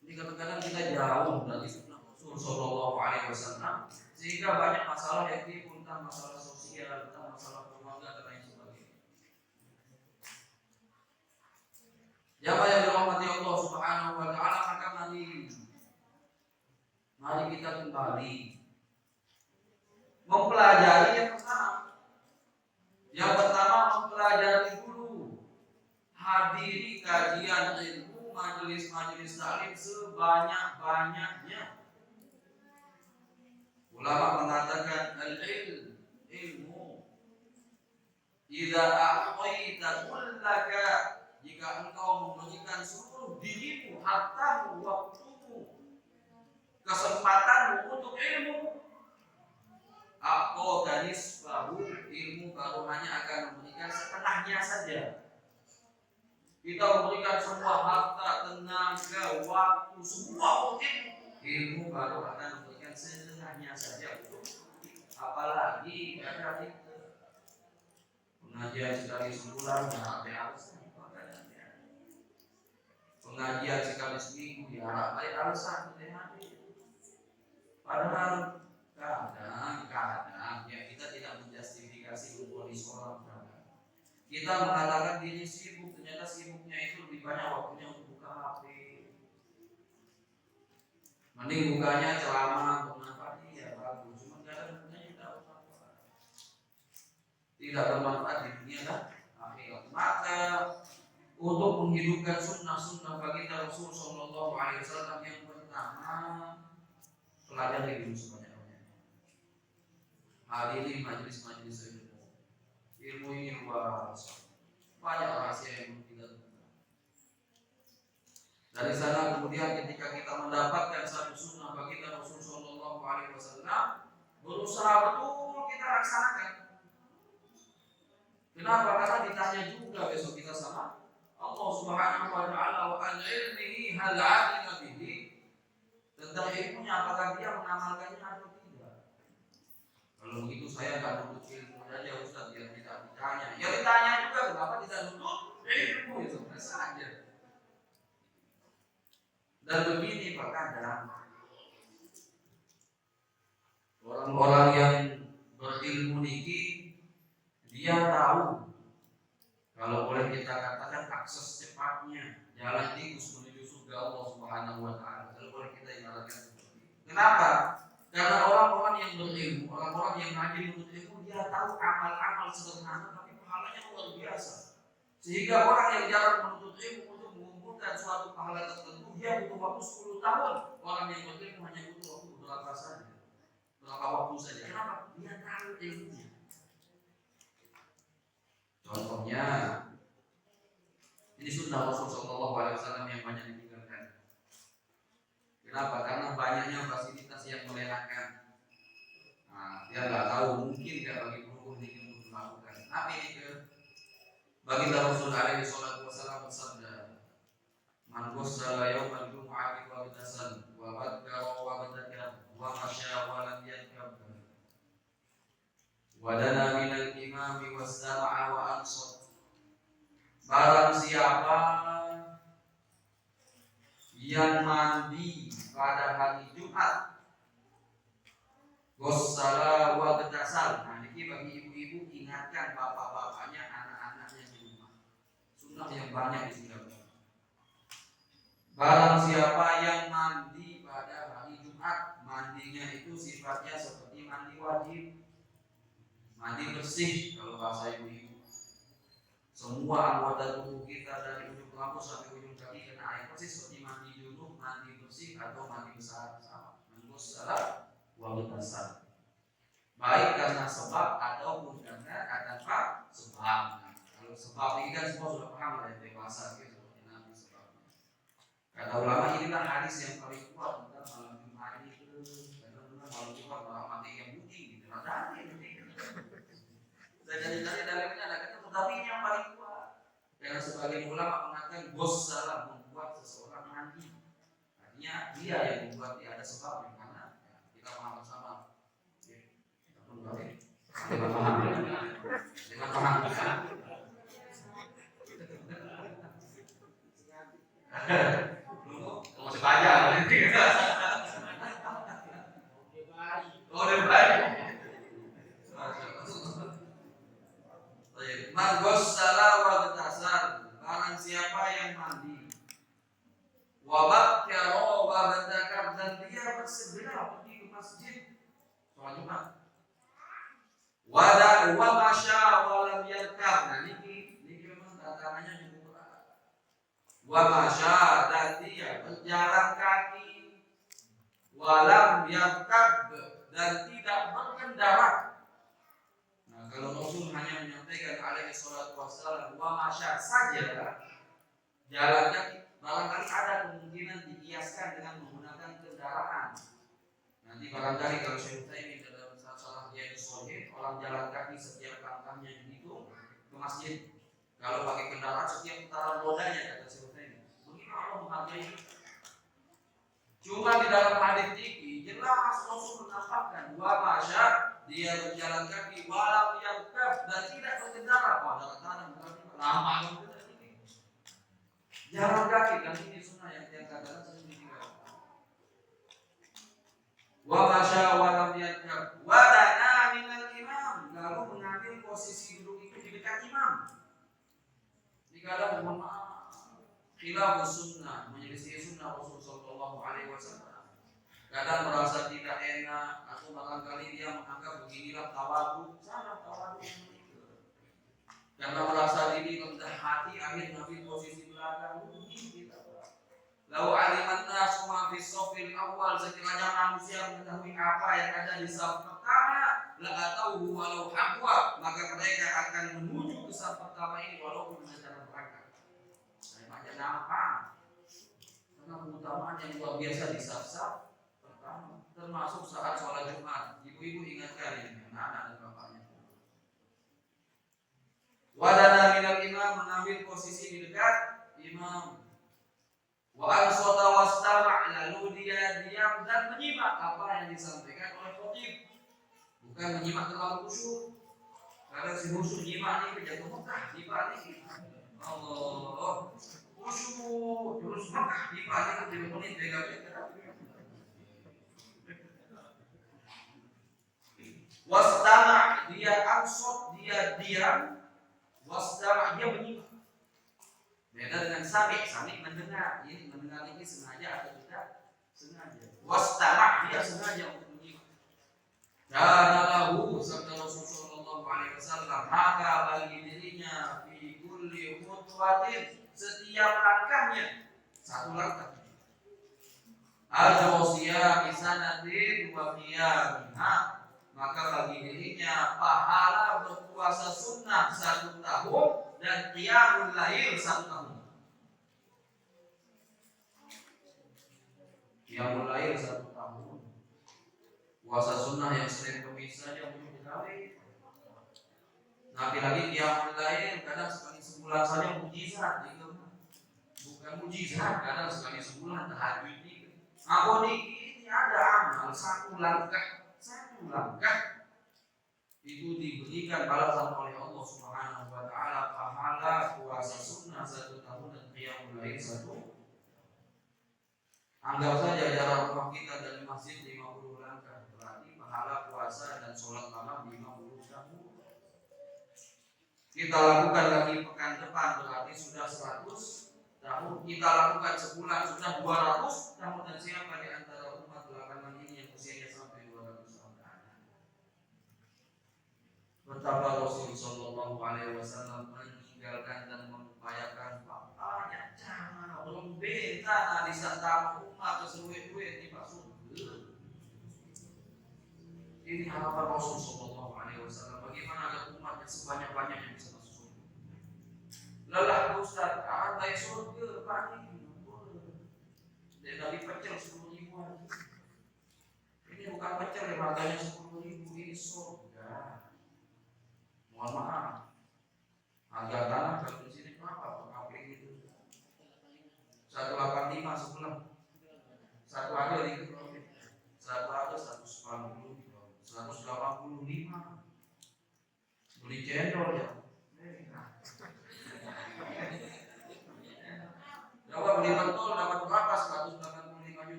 Ini kadang-kadang kita jauh dari sunnah Rasul Shallallahu Alaihi Wasallam, sehingga banyak masalah yang timbul, tentang masalah sosial, tentang masalah keluarga dan lain sebagainya. Jamaah yang dirahmati Allah Subhanahu Wa Taala, maka mari kita kembali mempelajari yang pertama. Yang pertama mempelajari dulu, hadiri kajian ilmu, majelis-majelis taklim sebanyak-banyaknya. Ulama mengatakan ilmu idza a'taita kullaka, jika engkau memberikan seluruh dirimu, hartamu, waktumu, kesempatanmu untuk ilmu, garis baru, ilmu baru hanya akan memberikan setengahnya saja. Kita memberikan semua harta, tenaga, waktu, semua untuk ilmu baru akan memberikan setengahnya saja. Apalagi ada pengajian sekali sebulan sampai alasan, pengajian sekali seminggu ya sampai alasan. Padahal kadang-kadang ya kita tidak menjustifikasi memponis orang. Kita mengatakan diri sibuk, ternyata sibuknya itu lebih banyak waktunya untuk buka HP. Mending bukanya ceramah bermanfaat, ya bagus. Cuma kadang bukanya tidak bermanfaat. Tidak bermanfaat di dunia dan akhirat. Maka untuk menghidupkan sunnah-sunnah baginda Rasul Shallallahu Alaihi Wasallam, yang pertama pelajari dulu sebanyak-banyaknya. Hadiri majelis-majelis ilmu. Ilmu ini luas, banyak rahasia yang kita temukan. Dari sana kemudian ketika kita mendapatkan satu sunnah baginda Rasul Shallallahu Alaihi Wasallam, berusaha betul kita laksanakan. Kenapa? Karena ditanya juga besok kita sama Allah Subhanahu Wa Taala, wa an ilmihi hal 'amila bihi, tentang ilmunya apakah dia mengamalkannya atau tidak. Kalau begitu saya nggak nuntut ilmu saja Ustaz, biar tidak ditanya. Ya ditanya juga, kenapa tidak nuntut ilmu, itu saja. Dan begini Pak, kadang orang-orang yang berilmu niki, dia tahu kalau boleh kita katakan akses cepatnya, jalan tikus menuju surga Allah Subhanahu Wa Taala. Kalau boleh kita ibaratkan seperti itu. Kenapa? Karena orang-orang yang berilmu, orang-orang yang rajin menuntut ilmu, dia tahu amal-amal sederhana tapi pahalanya luar biasa. Sehingga orang yang jarang menuntut ilmu untuk mengumpulkan suatu pahala tertentu, dia butuh waktu 10 tahun. Orang yang berilmu hanya butuh waktu berapa saja, berapa waktu saja. Kenapa? Dia tahu ilmunya. Contohnya, ini sunnah Rasul Shallallahu Alaihi Wasallam yang banyak ditinggalkan. Kenapa? Karena banyaknya fasilitas yang melenakan. Nah, dia nggak tahu mungkin nggak bagi penunggu ini untuk melakukan. Tapi itu baginda Rasul Alaihi Wasallam bersabda, "Man ghassala yawmal jum'ati wa bitasan wa badkara wa badakar wa masya wa lam yarkab wa dana minal imami wasdama'a wa ansot." Barang siapa yang mandi pada hari Jumat, ghassala wa bitasan. Nah, ini bagi ibu-ibu, ingatkan bapak-bapaknya, anak-anaknya di rumah. Sunnah yang banyak di sini. Barang siapa yang mandi pada hari Jumat, mandinya itu sifatnya seperti mandi wajib, mandi bersih kalau bahasa ibu-ibu. Semua anggota tubuh kita dari ujung rambut sampai ujung kaki kena air persis, seperti mandi junub, mandi bersih atau mandi besar sama. Mandi besar, wajib besar. Baik karena sebab ataupun karena tanpa sebab. Nah, kalau sebab ini kan semua sudah paham dari dewasa gitu, seperti Nabi sebabnya. Kata ulama, inilah hadis yang paling kuat tentang malam Jumat ini. Karena malam Jumat orang mati yang putih, gitu. Ada yang putih. ada sebabnya karena kita paham bersama. Dengan paham, dengan paham. Masih banyak. Oh, udah baik. Man ghassala wa ghtasal, barang siapa yang mandi, wa bakkara wa badakar, dan dia bersegera pergi ke masjid sholat Jumat. Wa masya wa lam yarkab. Nah ini memang tatarannya cukup berat. Wa masya, dan dia berjalan kaki, wa lam yarkab, dan tidak berkendara. Nah, kalau Rasul hanya menyampaikan alaihi salatu wassalam wa masya saja, jalan kaki, barangkali ada kemungkinan dikiaskan dengan menggunakan kendaraan. Nanti barangkali kalau Syekh Utsaimin dalam salah Riyadhus Shalihin, orang jalan kaki setiap langkahnya dihitung ke masjid. Kalau pakai kendaraan setiap putaran rodanya, kata Syekh Utsaimin. Bagaimana Allah menghargai? Cuma di dalam hadis ini jelas Rasul menampakkan wa masya, dia berjalan kaki, walau yang dan tidak berkendara. Pada tanah berarti lama ini. Jalan kaki, dan ini sunnah yang katakan sendiri. Wa masya walau yang wa dana minal imam, lalu mengambil posisi duduk itu di dekat imam. Jika ada mohon maaf, khilafus sunnah, menyelisih sunnah Rasul sallallahu alaihi wasallam. Kadang merasa tidak enak atau barangkali dia menganggap beginilah tawadhu, salah tawadhu itu. Karena merasa diri rendah hati, akhirnya mengambil posisi belakang. Kita lau aliman nas ma fi shafil awal, sekiranya manusia mengetahui apa yang ada di saf pertama, la atauhu walau habwa, maka mereka akan menuju ke saf pertama ini walaupun dengan cara berangkat. Saya banyak nampak karena keutamaan yang luar biasa di saf-saf pertama, termasuk saat sholat Jumat. Ibu-ibu ingatkan ini, anak-anak dan bapaknya. Wadana minal imam, mengambil posisi di dekat imam. Wa ansota wastama', lalu dia diam dan menyimak apa yang disampaikan oleh khatib. Bukan menyimak terlalu khusyuk. Karena si khusyuk nyimak ini jatuh Mekah, dibalik Allah khusyuk terus Mekah, dibalik 3 menit bega-bega. Wastama', dia ansot, dia diam. Wastama', dia menyimak. Beda dengan sami mendengar. Ini mendengar ini sengaja atau tidak sengaja. Wastama', dia sengaja untuk menyimak. Dan lahu, sabda Rasulullah sallallahu alaihi wasallam, maka bagi dirinya fi kulli khutwatin, setiap langkahnya satu langkah. Ajrosiya isanatin wa qiyamha, maka bagi dirinya pahala berpuasa sunnah 1 tahun dan qiyamul lail 1 tahun. Qiyamul lail 1 tahun. Puasa sunnah yang Senin Kamis saja belum dikawin. Nabi lagi qiyamul lail kadang sekali sebulan saja mujizat itu. Bukan mujizat, kadang sekali sebulan tahajud itu. Apa ini ada amal 1 langkah itu diberikan balasan oleh Allah Subhanahu wa taala, pahala puasa sunnah 1 tahun dan qiyamul lail 1. Anggap saja jarak rumah kita dari masjid 50 langkah, berarti pahala puasa dan sholat malam 50 tahun. Kita lakukan lagi pekan depan berarti sudah 100 tahun. Kita lakukan sebulan sudah 200 tahun. Dan siapa di antara umat belakangan ini yang usianya sampai 200 tahun? Betapa Rasul sallallahu alaihi wasallam meninggalkan dan mengupayakan banyak cara membela disantara umat keseluruhan di surga. Ini harapan Rasul sallallahu alaihi wasallam, bagaimana agar umat yang sebanyak-banyaknya bisa masuk surga. Lelah Ustaz, harta surga paling dan dari pecel 10.000. Ini bukan pecel yang harganya 10.000, ini surga. Mohon maaf, harga tanah kalau di sini berapa? Kapling itu 185 sebulan. 1 harga di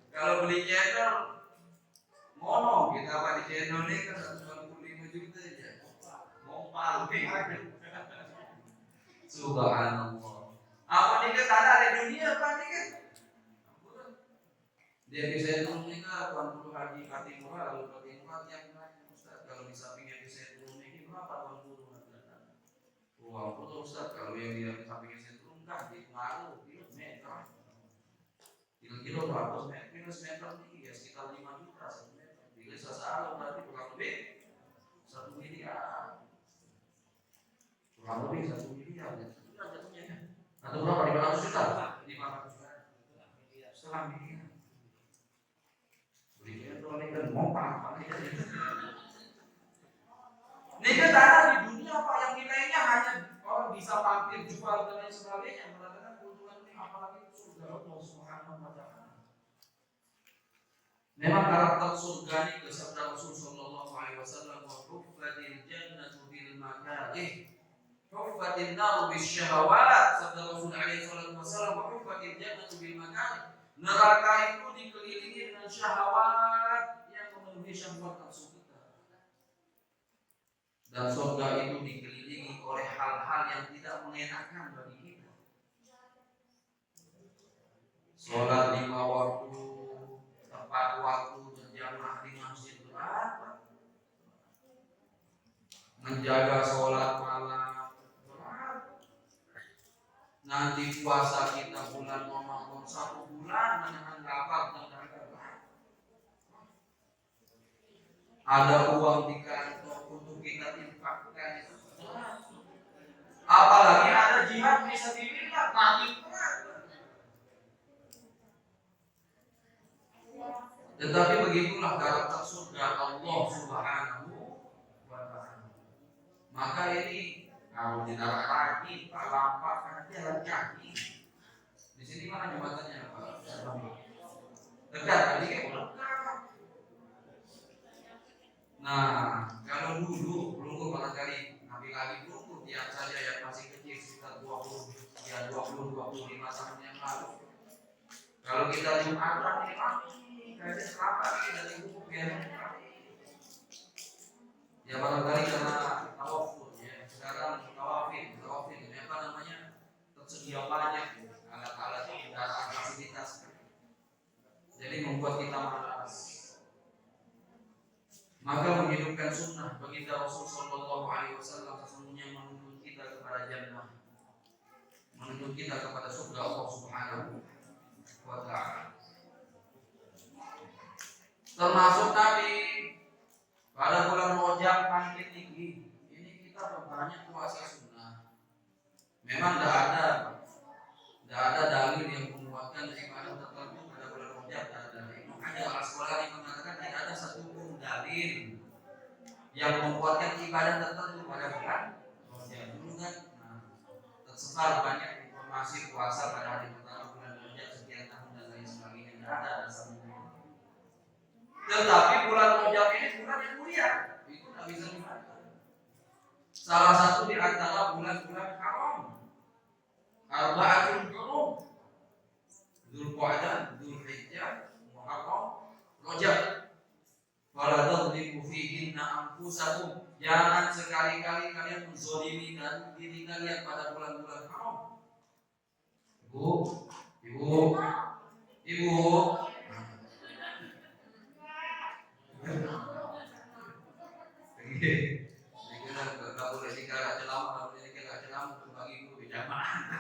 Kalau beli channel, mono kita apa di channel ini kan 125 juta aja. Mau paling. Subhanallah. Apa nih kan ada di dunia apa nih kan? Dia bisa itu nikah 80 haji pati murah lalu pati murah tiap hari Ustaz. Kalau di sampingnya bisa turun ini berapa 80 harga? Wah, betul Ustaz. Kalau yang di sampingnya saya turun kan di pengaruh kilometer. Kilo-kilo 100 meter, minus meter nih ya sekitar 5 juta 1 meter. Bila sasaran berarti kurang lebih 1 miliar. Kurang lebih 1 miliar. Jatuhnya ya. Atau berapa? 500 juta? 500 juta. Setengah miliar. Ini kan mau apa nih? Ini kan ada di dunia apa yang nilainya hanya orang bisa pakai jual dan lain sebagainya. Mengatakan keuntungan ini apalagi surga Allah Subhanahu wa Ta'ala. Memang karakter surga ini bersabda Rasul Sallallahu Alaihi Wasallam, "Huffatil jannatu bil makarih, huffatin naru bis syahawat." Sabda Rasul Alaihi Wasallam, "Huffatil jannatu bil makarih." Neraka itu dikelilingi dengan syahwat yang memenuhi syahwat nafsu kita. Dan surga itu dikelilingi oleh hal-hal yang tidak mengenakan bagi kita. Sholat 5 waktu, tepat waktu, berjamaah di masjid berapa? Menjaga sholat malam berapa? Nanti puasa kita bulan Ramadan 1 bulan menahan lapar dan dahaga. Ada uang di kantong untuk kita infakkan. Apalagi ada jihad fisabilillah, mati perang. Tetapi begitulah karakter surga Allah Subhanahu wa Ta'ala. Maka ini kalau ditaruh kaki, telapak jalan kaki. Di sini mana jembatannya, Pak? Dekat, tadi kayak dekat. Nah, kalau dulu barangkali Nabi lagi dulu yang saja yang masih kecil sekitar 20-25 tahun yang lalu. Kalau kita Jumatan ini kayak selama kita dihukum ya. Ya barangkali karena tawafud ya. Sekarang tawafin ini apa namanya? Tersedia banyak alat-alat kendaraan fasilitas. Jadi membuat kita malas. Maka menghidupkan sunnah baginda Rasul Sallallahu Alaihi Wasallam sesungguhnya menuntut kita kepada jannah, menuntut kita kepada surga Allah Subhanahu wa Ta'ala. Termasuk Nabi pada bulan Rajab makin tinggi. Ini kita banyak puasa sunnah. Memang tidak ada dalil yang menguatkan ibadah tertentu pada bulan Rajab. Makanya Al-Asqalani mengatakan tidak ada satupun dalil yang menguatkan ibadah tertentu pada bulan Rajab. Dulu kan tersebar banyak informasi puasa pada hari pertama bulan Rajab sekian tahun dan lain sebagainya. Tidak ada dasarnya. Tetapi bulan Rajab ini bulan yang mulia, itu tidak bisa dibantah. Salah satu di antara bulan-bulan haram. Arba'atul Hurum, Dzulqa'dah, Dzulhijjah, Muharram, Rajab. Fala tadhlimu fihinna anfusakum. Jangan sekali-kali kalian menzalimi diri kalian pada bulan-bulan haram. Ibu. Tidak boleh dikira ceramah, bagi guru berjamaah.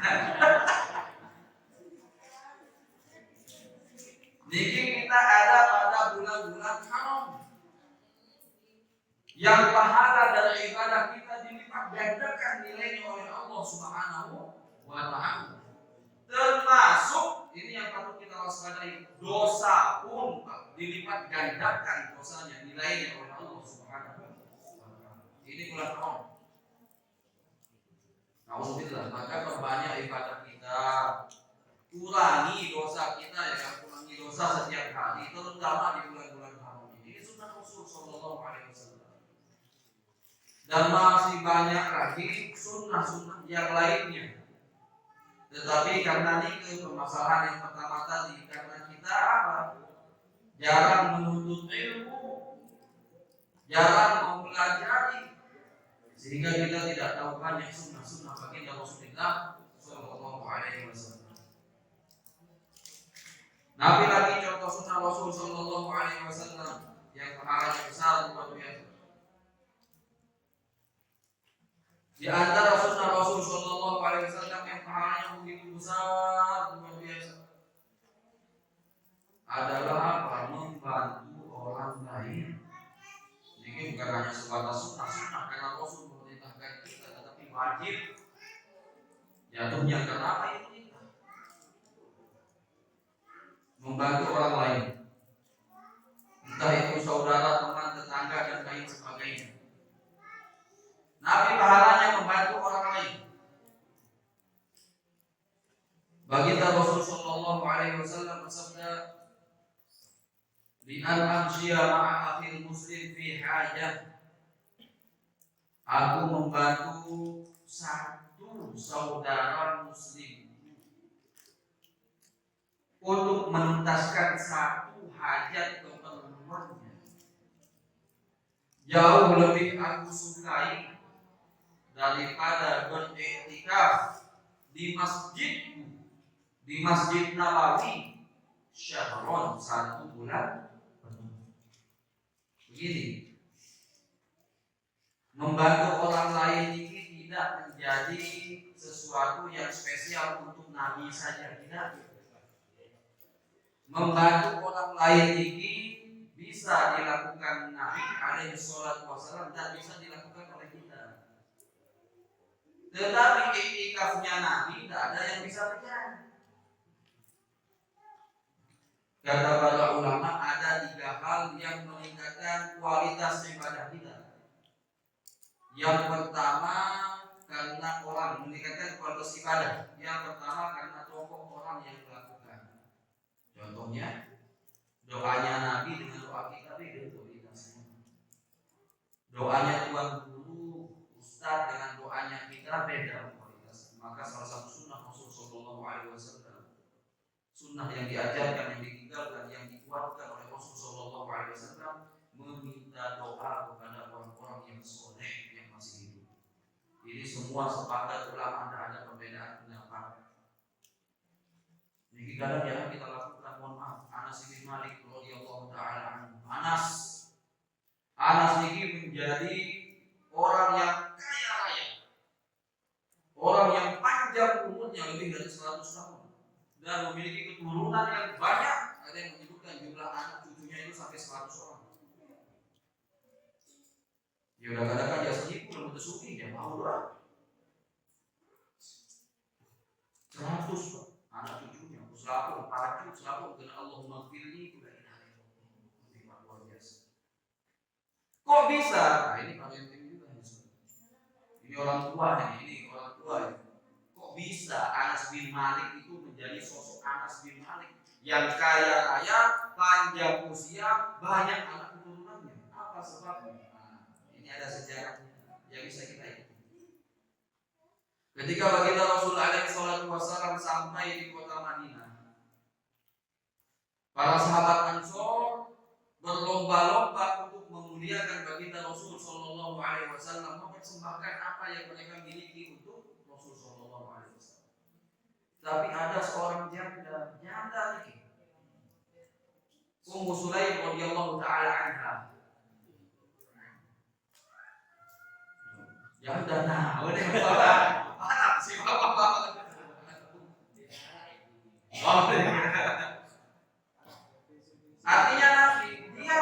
Jadi kita ada pada bulan-bulan haram yang pahala dari ibadah kita dilipat gandakan nilainya oleh Allah Subhanahu wa Ta'ala. Termasuk ini yang patut kita waspadai, dosa pun dilipat gandakan dosanya nilainya oleh Allah Subhanahu wa Ta'ala. Ini bulan haram. Alhamdulillah, maka perbanyak ibadah kita, kurangi dosa kita ya, kurangi dosa setiap hari, terutama di bulan-bulan haram ini. Ini sunnah Rasul Sallallahu Alaihi Wasallam. Dan masih banyak lagi sunnah-sunnah yang lainnya Tetapi karena ini permasalahan yang pertama tadi, karena kita apa? Jarang menuntut ilmu, jarang mempelajari, sehingga kita tidak tahu banyak sunnah-sunnah baginda Rasulullah Sallallahu Alaihi Wasallam. Nabi lagi contoh sunnah Rasul Sallallahu Alaihi Wasallam yang pahalanya besar luar biasa. Di antara sunnah Rasul Sallallahu Alaihi Wasallam yang pahalanya begitu besar luar biasa adalah apa? Membantu orang lain. Jadi bukan hanya sebatas sunnah karena Rasul memerintahkan kita, tetapi wajib jatuhnya karena apa itu kita membantu orang lain, entah itu saudara, teman, tetangga dan lain sebagainya. Nabi pahalanya membantu orang lain. Baginda Rasul Sallallahu Alaihi Wasallam bersabda, "Li an amshiya ma'a akhil muslim fi hajah." Aku membantu satu saudara muslim untuk menuntaskan satu hajat keperluannya. Jauh lebih aku sukai daripada beriktikaf di masjidku, di Masjid Nabawi syahron, 1 bulan. Begini, membantu orang lain ini tidak menjadi sesuatu yang spesial untuk Nabi saja, tidak. Membantu orang lain ini bisa dilakukan Nabi alaihi salatu wasallam dan bisa dilakukan oleh kita. Tetapi iktikafnya Nabi tidak ada yang bisa berjalan. Kata para ulama, ada 3 hal yang meningkatkan kualitas ibadah kita. Yang pertama karena orang meningkatkan kualitas ibadah. Yang pertama karena tokoh orang yang melakukan. Contohnya doanya Nabi dengan doa kita beda kualitasnya. Doanya tuan guru, ustaz dengan doanya kita beda kualitasnya. Maka salah satu sunnah Rasul Sallallahu Alaihi Wasallam, sunnah yang diajarkan, yang ditinggalkan, yang dikuatkan oleh Rasul Sallallahu Alaihi Wasallam, meminta doa kepada orang-orang yang soleh yang masih hidup. Ini semua sepakat ulama, tidak ada perbedaan pendapat. Jadi kadang yang kita lakukan, mohon maaf, Anas bin Malik radhiyallahu taala anhu. Anas ini menjadi orang yang kaya raya, orang yang panjang umurnya lebih dari 100 tahun dan memiliki keturunan yang banyak. Ada yang menyebutkan jumlah anak cucunya itu sampai 100 orang. Ya udah kadang-kadang dia sendiri belum tentu suki, dia mau doa 100 anak cucunya, selalu tahajud, selalu dengan Allahumma firli itu dari luar biasa. Kok bisa? Nah ini parenting juga. Ini orang tua ini orang tua. Kok bisa Anas bin Malik itu menjadi sosok Anas bin Malik yang kaya raya, panjang usia, banyak anak keturunannya? Apa sebabnya? Nah, ini ada sejarahnya yang bisa kita ikuti. Ketika baginda Rasul alaihi salatu wasallam sampai di kota Madinah, para sahabat Ansor berlomba-lomba untuk memuliakan baginda Rasul Sallallahu Alaihi Wasallam, mempersembahkan apa yang mereka miliki untuk Rasul Sallallahu Alaihi Wasallam. Tapi ada seorang janda nih, Ummu Sulaim radhiyallahu taala anha. Janda nah, udah anak si bapak. Artinya Nabi, dia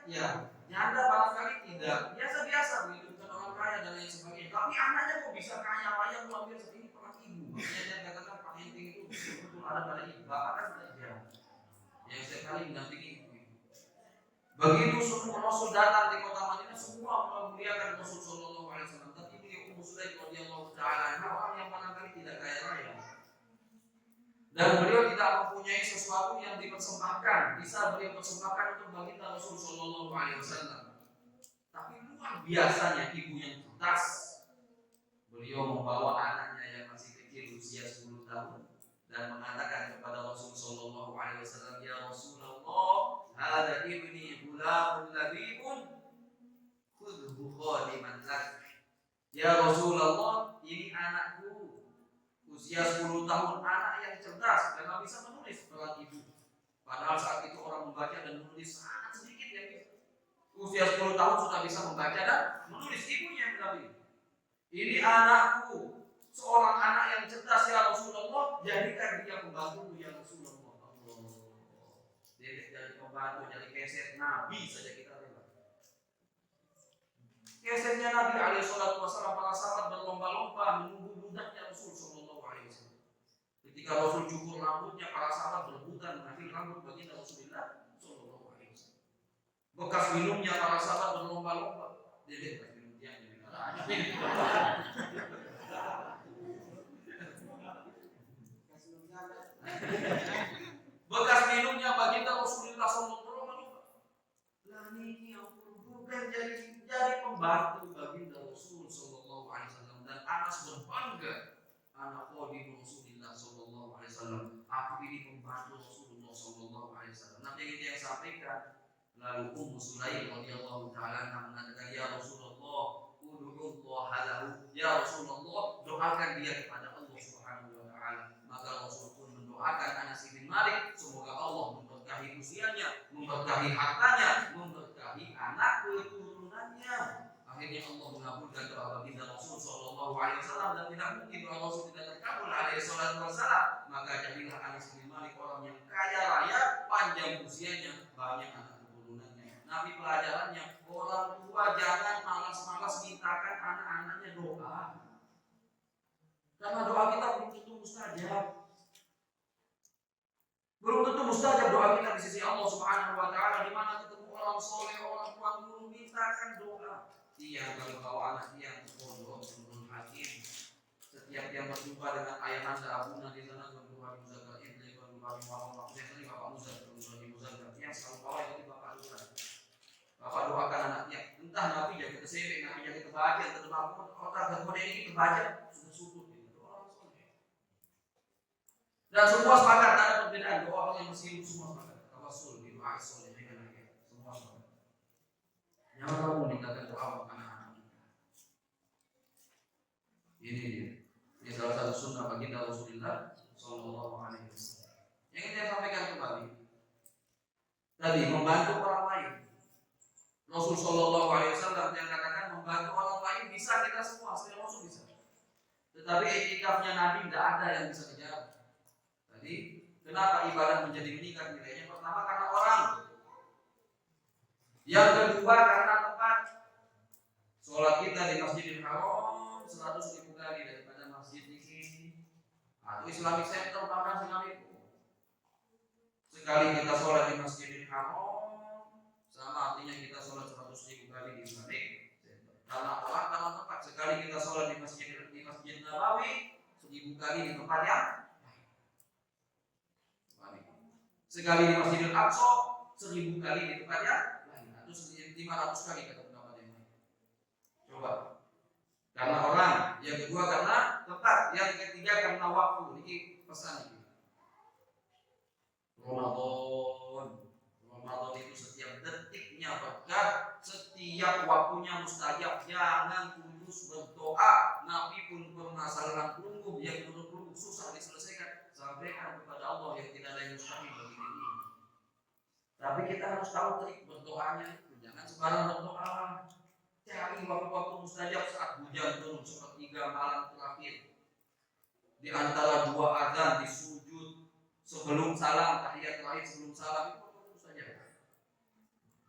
ya janda barangkali tidak biasa-biasa begitu, bukan orang kaya dan lain sebagainya. Tapi anaknya kok bisa kaya raya luar biasa, ini perang ibu. Makanya dia katakan parenting itu betul ada pada ibu. Bapak kan saja yang sekali mendampingi ibu. Begitu semua Rasul datang di kota Madinah, semua memuliakan Rasul Sallallahu Alaihi Wasallam. Tapi beliau Ummu Sulaim radhiyallahu taala anha orang yang barangkali tidak kaya raya. Dan beliau tidak mempunyai sesuatu yang dipersembahkan, bisa beliau persembahkan untuk baginda Rasul Sallallahu Alaihi Wasallam. Tapi luar biasanya ibu yang cerdas, beliau membawa anaknya yang masih kecil usia 10 tahun dan mengatakan kepada Rasul sallallahu alaihi wasallam, "Ya Rasulullah, hada ibni ghulamun labibun, khudhu khadiman lak." Ya Rasulullah, ini anakku usia 10 tahun, anak yang cerdas dan bisa menulis surat ibu. Padahal saat itu orang membaca dan menulis sangat sedikit yang bisa. Usia 10 tahun sudah bisa membaca dan menulis, ibunya yang bilang, "Ini anakku, seorang anak yang cerdas ya Rasulullah, jadikan dia pembantu ya Rasulullah." Allah. Jadi pembantu, jadi keset Nabi saja kita lihat. Kesetnya Nabi alaihi salatu wasallam, para sahabat berlomba-lomba menunggu budaknya Rasul sallallahu alaihi wasallam. Ketika Rasul cukur rambutnya, para sahabat berebutan mengambil rambut baginda Rasulullah sallallahu alaihi wasallam. Bekas minumnya, para sahabat berlomba-lomba. Dia bekas minum dia bekas minumnya baginda Rasulullah sallallahu alaihi wasallam. Lah niki ampun, bukan jadi pembantu baginda Rasul sallallahu alaihi wasallam. Dan Anas berbangga, anak qadim Rasulullah sallallahu alaihi wasallam. Aku ini pembantu Rasulullah sallallahu alaihi wasallam. Nanti yang sampaikan. Lalu Ummu Sulaim radhiyallahu taala mengatakan, "Ya Rasulullah, ud'ullah lahu." Ya Rasulullah, doakan dia kepada Allah Subhanahu wa taala. Maka Rasul pun mendoakan Anas bin Malik, semoga Allah memberkahi usianya, memberkahi hartanya, memberkahi anak keturunannya. Akhirnya Allah mengabulkan doa baginda Rasul sallallahu alaihi wasallam, dan tidak mungkin doa Rasul tidak terkabul alaihi salatu wasallam. Maka jadilah Anas bin Malik orang yang kaya raya, panjang usianya, banyak anak. Nabi pelajarannya, orang tua jangan malas-malas mintakan anak-anaknya doa. Karena doa kita belum tentu mustajab. Belum tentu mustajab doa kita di sisi Allah Subhanahu wa taala, di mana ketemu orang soleh, orang tua guru mintakan doa. Dia kalau bawa anak yang pondok, menurut hakim, setiap yang berjumpa dengan ayahanda abuna di sana berdoa muzakkar ibnu berdoa muhammad, saya sering bapak muzakkar yang selalu bawa itu bapak Ustaz. Bapak doakan anaknya, entah Nabi jadi kesebek, Nabi jadi kebahagiaan, terbangun, otak dan ini kebahagiaan, sudah sudut itu orang soleh. Dan semua sepakat, tak ada perbedaan, doa orang yang masih semua sepakat. Tawasul, doa soleh dengan anaknya, semua sepakat. Yang kamu meninggalkan doa untuk anak-anak kita. Ini dia. Ini salah satu sunnah baginda Rasulullah sallallahu alaihi wasallam. Yang ingin saya sampaikan kembali, tadi membantu orang lain. Rasul sallallahu alaihi wasallam yang katakan membantu orang lain bisa kita semua, setiap Rasul bisa. Tetapi etikafnya Nabi tidak ada yang bisa kejar. Tadi kenapa ibadah menjadi meningkat nilainya? Pertama karena orang. Yang kedua karena tempat. Sholat kita di Masjidil Haram 100.000 kali daripada masjid di sini. Atau Islamic Center bahkan sekali. Sekali kita sholat di Masjidil Haram sama artinya kita sholat 100.000 kali di Islamic Center. Karena orang karena tempat. Sekali kita sholat di Masjid Nabawi 1000 kali di tempat yang lain. Sekali di Masjidil Aqsa 1000 kali di tempat yang lain. Atau 500 kali kata pendapat yang lain. Coba. Karena orang. Yang kedua karena tempat. Yang ketiga karena waktu. Ini pesan ini. Ramadan itu setiap detiknya berkah, setiap waktunya mustajab. Jangan putus berdoa. Nabi pun permasalahan pelungguh yang menurut pelungguh susah diselesaikan, sampaikan kepada Allah yang tidak ada yang mustahil bagi diri ini. Tapi kita harus tahu trik berdoanya itu. Jangan sembarang berdoa. Cari waktu-waktu mustajab saat hujan turun, sepertiga malam terakhir, di antara dua azan, di sujud sebelum salam, tahiyat terakhir sebelum salam, itu mustajab.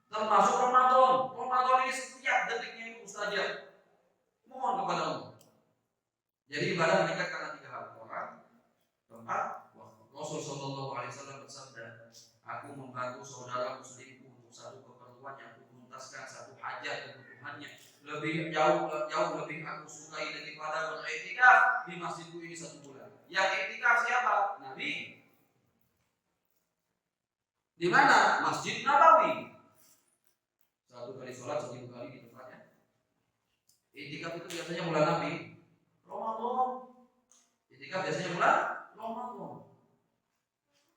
Termasuk Ramadan. Ramadan ini setiap detiknya itu mustajab. Mohon kepada Allah. Jadi ibadah meningkat karena 3 hal: orang, tempat, waktu. Rasul sallallahu alaihi wasallam bersabda, "Aku membantu saudara muslimku untuk satu keperluannya, untuk menuntaskan satu hajat kebutuhannya. Jauh lebih aku sukai daripada beriktikaf di masjidku ini 1 bulan." Yang iktikaf siapa? Nabi. Di mana? Masjid Nabawi. 1 kali sholat 1000 kali di tempatnya. Iktikaf itu biasanya bulan Nabi Ramadan. Iktikaf biasanya bulan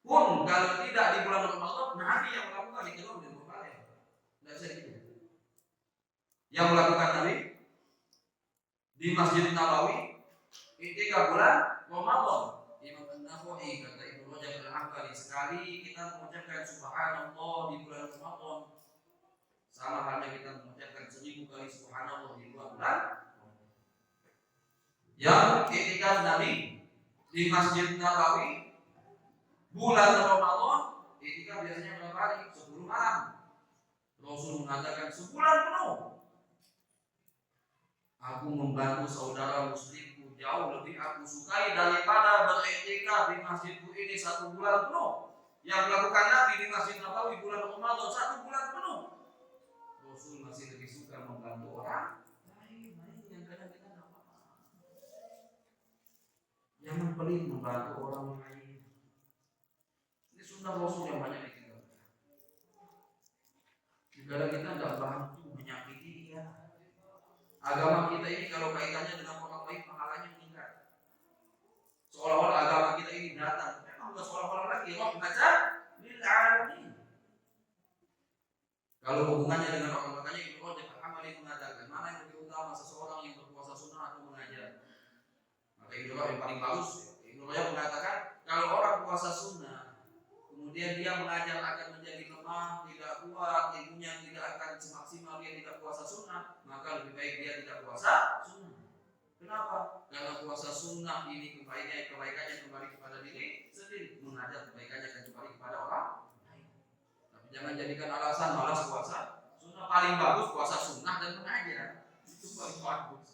Pun kalau tidak di bulan Ramadan, Nabi yang melakukan itu di bulan. Tidak bisa gitu. Yang melakukan Nabi di Masjid Nabawi ketika bulan Ramadan. Imam An-Nawawi kata Ibnu Rajab Al-Hanbali, sekali kita mengucapkan subhanallah di bulan Ramadan sama halnya kita mengucapkan 1000 kali subhanallah di bulan. Yang ketika Nabi di Masjid Nabawi bulan Ramadan ketika biasanya berapa hari? 10 malam. Rasul mengatakan sebulan penuh aku membantu saudara muslimku jauh lebih aku sukai daripada beriktikaf di masjidku ini 1 bulan penuh. Yang melakukan Nabi di Masjid Nabawi bulan Ramadan 1 bulan penuh. Rasul masih lebih suka membantu orang lain. Yang kadang kita nggak apa-apa. Jangan pelit membantu orang lain. Ini sunnah Rasul yang banyak ditinggalkan. Negara kita nggak bantu menyakiti dia. Agama kita ini kalau kaitannya dengan orang lain pahalanya meningkat. Seolah-olah agama kita ini datang. Memang bukan seolah-olah lagi. Rahmatan lil alamin. Kalau hubungannya dengan orang makanya Ibnu Rajab Al-Hanbali mengatakan mana yang lebih utama seseorang yang berpuasa sunnah atau mengajar. Maka Ibnu Rajab yang paling bagus. Ibnu Rajab mengatakan kalau orang puasa sunnah kemudian dia mengajar akan menjadi lemah, tidak kuat, ilmunya tidak akan semaksimal dia tidak puasa sunnah, maka lebih baik dia tidak puasa sunnah. Kenapa? Karena puasa sunnah ini kebaikannya kembali kepada diri sendiri, mengajar kebaikannya akan kembali kepada orang lain. Tapi jangan jadikan alasan malas puasa sunnah. Paling bagus puasa sunnah dan mengajar, itu paling bagus.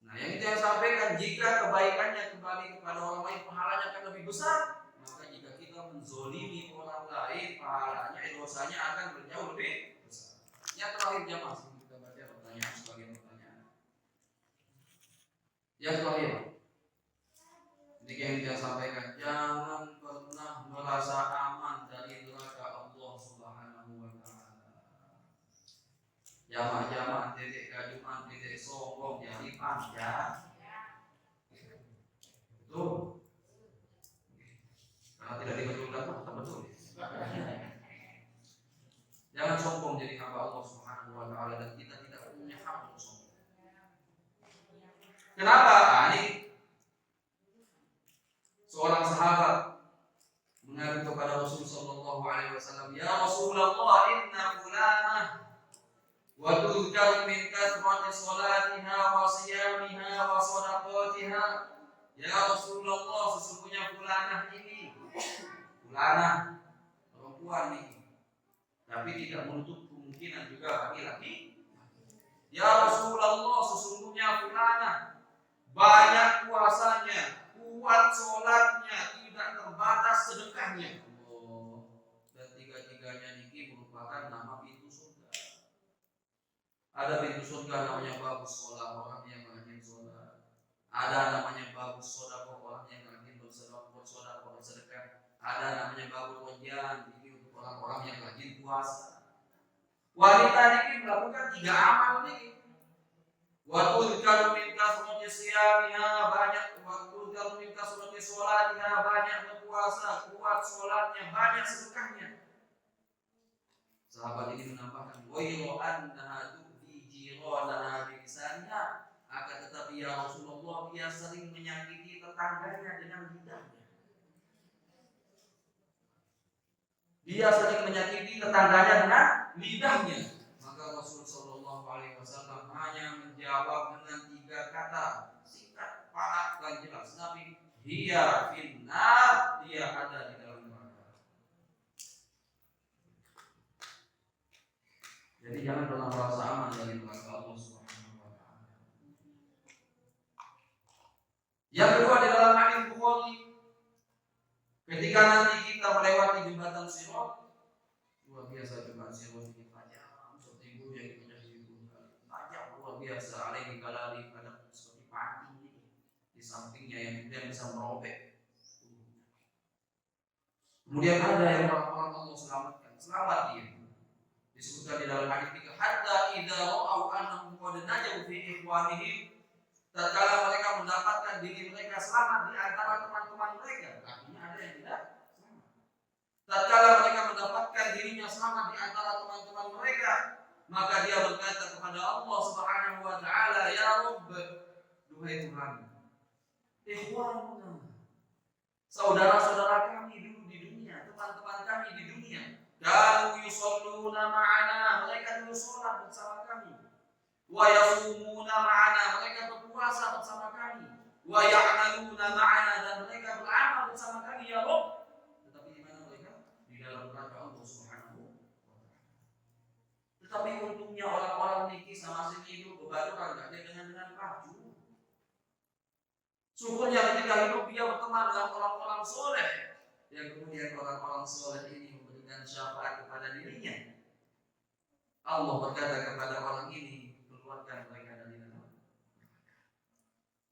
Nah yang kita sampaikan, jika kebaikannya kembali kepada orang lain, pahalanya akan lebih besar. Maka jika kita menzolimi orang lain, pahalanya, dosanya akan berjauh lebih besar. Yang terakhir jamaah, kita baca pertanyaan sebagian pertanyaan. Yang terakhir, ini yang kita sampaikan, jangan pernah merasa aman dari neraka Allah Subhanahu wa Ta'ala. Jamaah-jamaah titik kajuman, titik sombong, jadi panjang. Betul. Karena tidak dibetulkan, tak betul. Jangan sombong jadi hamba Allah Subhanahu wa Ta'ala, dan kita tidak punya hak untuk sombong. Kenapa? Ini seorang sahabat mengadu kepada Rasul sallallahu alaihi wasallam, "Ya Rasulullah, inna fulanah wa tudhkar min kathrati salatiha wa siyamiha wa shadaqatiha." Ya Rasulullah, sesungguhnya fulanah ini, fulanah perempuan ini, tapi tidak menutup kemungkinan juga laki-laki. Ya Rasulullah, sesungguhnya fulanah banyak puasanya, kuat sholatnya, tidak terbatas sedekahnya. Dan tiga-tiganya ini merupakan nama pintu surga. Ada pintu surga namanya babus sholat, orang yang rajin sholat. Ada namanya babus sodaqah, orang yang rajin bersedekah. Ada namanya babul wajian, ini untuk orang-orang yang rajin puasa. Wanita ini melakukan 3 amal ini. Waktu kalau minta semuanya siyamiha, banyak waktu kalau minta semuanya sholatiha, banyak berpuasa, kuat sholatnya, banyak sedekahnya. Sahabat ini menambahkan, wayro annaha tu'ti jiranaha bilisaniha. Akan tetapi ya Rasulullah, dia sering menyakiti tetangganya dengan lidahnya. Dia sering menyakiti tetangganya dengan lidahnya. Maka Rasul sallallahu alaihi wasallam hanya menjawab dengan 3 kata, singkat, padat dan jelas. Nabi, hiya finnar, dia ada di dalam neraka. Jadi jangan pernah merasa aman dari neraka Allah Subhanahu wa Ta'ala. Yang kedua di dalam hadis Bukhari, ketika nanti kita melewati jembatan Sirat, luar biasa jembatan Sirat ini tajam seperti bulu yang dipecah itu, tajam luar biasa, alaihi kalali, pada seperti panci di sampingnya yang kemudian bisa merobek. Kemudian ada yang orang-orang Allah selamatkan, selamat dia. Disebutkan di dalam hadis 3, hatta idza ra'au annahum qad najaw fi ikhwanihim Tatkala mereka mendapatkan diri mereka selamat di antara teman-teman mereka, artinya ada yang tidak selamat. Tatkala mereka mendapatkan dirinya selamat di antara teman-teman mereka, maka dia berkata kepada Allah Subhanahu wa taala, "Ya Rabb, duhai Tuhan, ikhwanuna, saudara-saudara kami dulu di dunia, teman-teman kami di dunia, kanu yusalluna ma'ana, mereka dulu sholat bersama kami, wa yasumuna ma'ana, mereka berpuasa bersama kami, wa ya'maluna ma'ana, dan mereka beramal bersama kami, ya Rabb." Tetapi di mana mereka? Di dalam neraka Allah Subhanahu wa taala. Tetapi untungnya orang-orang niki sama sini hidup berbaduran enggak dengan baju. Syukurnya ketika hidup dia berteman dengan orang-orang soleh, yang kemudian orang-orang soleh ini memberikan syafaat kepada dirinya. Allah berkata kepada orang ini, keluarkan mereka dari neraka.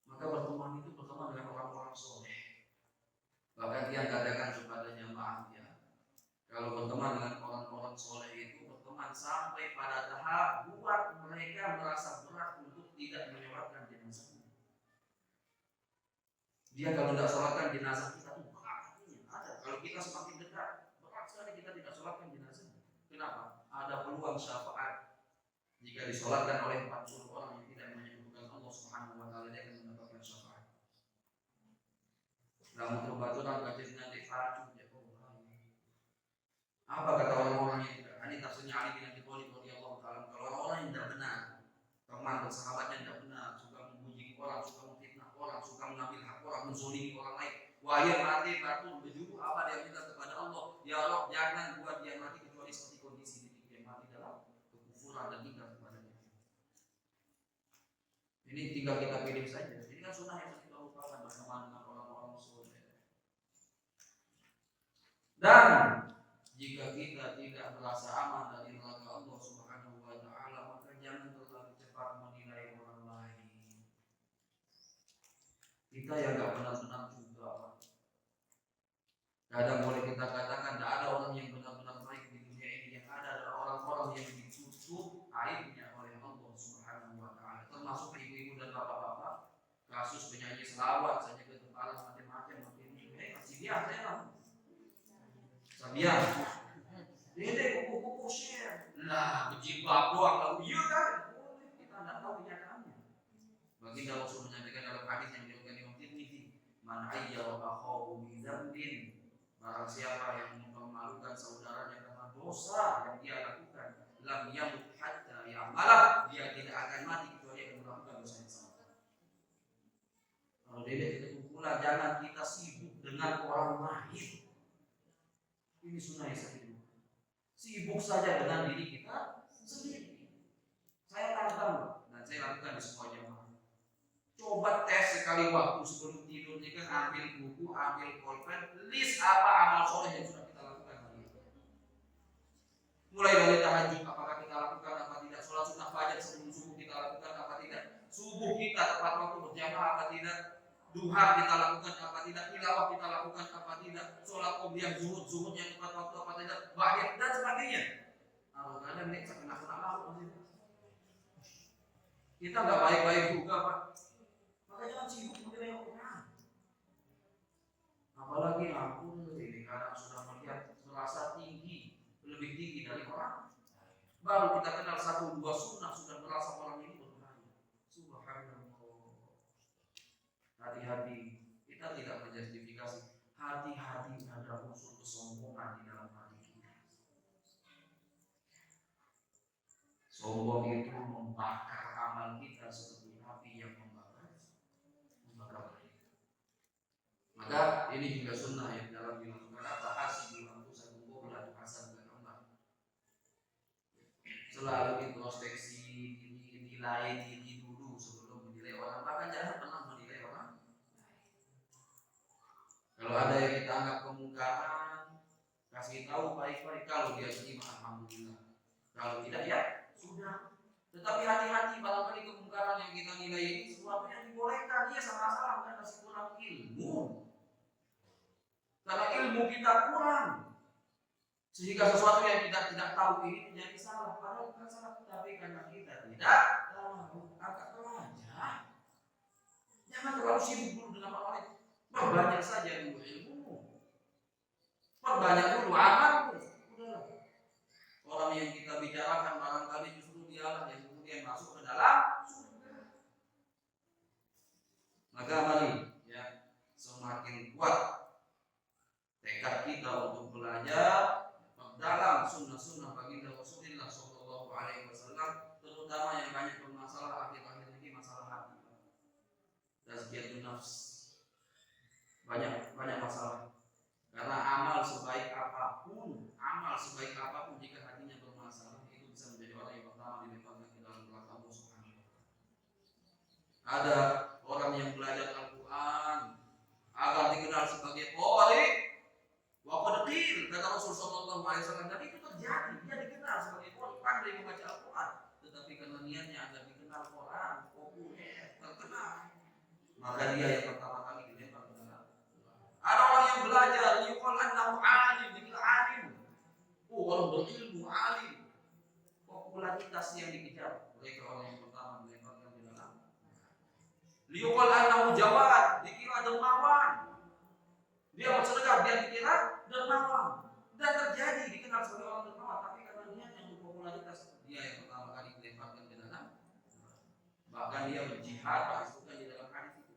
Maka berteman itu berteman dengan orang-orang soleh. Bahkan dia katakan kepadanya, maaf ya, kalau berteman dengan orang-orang soleh itu berteman sampai pada tahap buat mereka merasa berat untuk tidak menyolatkan jenazah. Dia kalau tidak sholatkan jenazah kita itu berat hatinya. Ada. Kalau kita semakin dekat, berat sekali kita tidak sholatkan jenazah. Kenapa? Ada peluang syafaat. Jika disolatkan oleh 40 orang yang tidak menyebutkan Allah Subhanahu wa taala, dia akan mendapatkan syafaat. Namun terbaturan kajian nanti pacu ya Allah. Apa kata orang-orang yang tidak? Ini tafsirnya Ali bin Abi Thalib radhiyallahu taala. Kalau orang-orang yang tidak benar, teman bersahabatnya tidak benar, suka memuji orang, suka memfitnah orang, suka mengambil hak orang, menzalimi orang lain. Wahai mati batu berjuru apa dia minta kepada Allah? Ya Allah, jangan buat dia mati kecuali seperti kondisi dia mati dalam kekufuran dan ingkar kepadanya. Ini tinggal kita pilih saja. Ini kan sunnah yang kita lupakan bersama dengan orang-orang soleh. Dan jika kita tidak merasa aman dari neraka Allah Subhanahu wa taala, maka jangan terlalu cepat menilai orang lain. Kita yang enggak benar-benar juga, Pak. Kadang boleh kita katakan tidak ada orang yang benar-benar baik di dunia ini. Yang ada adalah orang-orang yang ditutup aibnya oleh Allah Subhanahu wa taala. Termasuk ibu-ibu dan bapak-bapak. Kasus penyanyi selawat saja ke kepala macam-macam masih biasa ya. Sabian. Dede kuku-kuku share. Nah, berjilbab doang lalu iya kan? Kita tidak tahu kenyataannya. Baginda Rasul menyampaikan dalam hadis yang diriwayatkan Imam Tirmidzi, "Man ayyara akhahu bi dzambin", barang siapa yang mempermalukan saudaranya karena dosa yang dia lakukan, lam yamut hatta ya'malah, dia tidak akan mati kecuali akan melakukan dosa yang sama. Kalau dede kita kumpulan, jangan kita sibuk dengan orang lain. Ini sunnah yang satu. Sibuk saja dengan diri kita sendiri. Saya tantang dan saya lakukan di semua jamaah. Coba tes sekali waktu sebelum tidur, kan ambil buku, ambil pulpen, list apa amal soleh yang sudah kita lakukan hari ini. Mulai dari tahajud, apakah kita lakukan apa tidak, sholat sunnah fajar sebelum subuh kita lakukan apa tidak, subuh kita tepat waktu berjamaah apa tidak, duha kita lakukan apa tidak, tilawah kita lakukan apa tidak, sholat qobliyah zuhud yang tepat waktu apa tidak, ba'diyah dan sebagainya. Kalau kadang nih kena malu kita nggak baik-baik juga, Pak. Maka jangan sibuk menilai orang. Apalagi aku ini kadang sudah melihat merasa tinggi, lebih tinggi dari orang. Baru kita kenal 1-2 sunnah sudah merasa orang ini berbahaya. Subhanallah. Hati-hati, kita tidak menjustifikasi. Hati-hati ada unsur kesombongan di dalam hati kita. Sombong itu membakar amal kita seperti api yang membakar. Maka ini juga sunnah yang dalam dilakukan apa hasil untuk satu bulan hasan dan amal. Selalu introspeksi nilai diri dulu sebelum menilai orang. Bahkan jangan pernah menilai orang. Kalau ada yang kita anggap kemungkaran, kasih tahu baik-baik. Kalau dia terima, alhamdulillah. Kalau tidak, ya sudah. Tetapi hati-hati, barangkali kemungkaran yang kita nilai ini sesuatu yang dibolehkan, dia salah-salah dan masih kurang ilmu. Karena ilmu kita kurang, sehingga sesuatu yang kita tidak tahu ini menjadi salah. Padahal bukan salah, tapi karena kita tidak tahu, agak pelajar. Jangan terlalu sibuk dulu dengan amalan. Perbanyak saja dulu ilmu, perbanyak dulu amalmu. Udahlah. Orang yang kita bicarakan barangkali justru dialah yang kemudian masuk ke dalam surga. Maka mari ya, semakin kuat tekad kita untuk belajar dalam sunnah-sunnah baginda Rasulullah Shallallahu Alaihi Wasallam, terutama yang banyak bermasalah akhir-akhir ini, masalah hati, tazkiyatun nafs, banyak masalah. Karena amal sebaik apapun jika hatinya bermasalah, itu bisa menjadi orang yang pertama dilemparkan ke dalam neraka Allah Subhanahu wa Ta'ala. Ada orang yang belajar Al-Quran agar dikenal sebagai qari, wa qad qil, kata Rasul sallallahu alaihi wasallam, dan itu terjadi, dia dikenal sebagai qari, pandai membaca Al-Quran, tetapi karena niatnya agar dikenal Quran, populer, terkenal, maka dia yang pertama kali dilempar ke dalam. Ada orang yang belajar yuqal annahu alim, dikira alim, orang berilmu alim, popularitas yang dikejar, mereka orang yang pertama dilemparkan ke dalam. Liyuqal annahu jawad, dikira dermawan, dia bersedekah, dia dikira dermawan, dan terjadi dikenal sebagai orang dermawan, tapi karena niatnya untuk popularitas, dia yang pertama kali dilemparkan ke dalam. Bahkan dia berjihad, disebutkan di dalam hadis itu.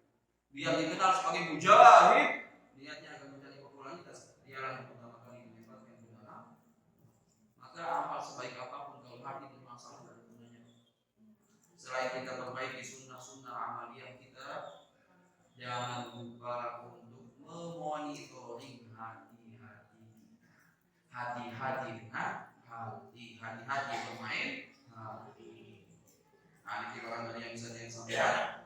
Dia dikenal sebagai mujahid, niatnya akan mencari popularitas, dialah yang pertama kali dilemparkan ke dalam. Maka amal sebaik apapun kalau hati bermasalah dari gunanya. Selain kita perbaiki sunnah-sunnah amaliyah kita, jangan lupa untuk memonitoring hati-hati dengan hati bermain hati. Nah, ini barangkali yang bisa saya sampaikan.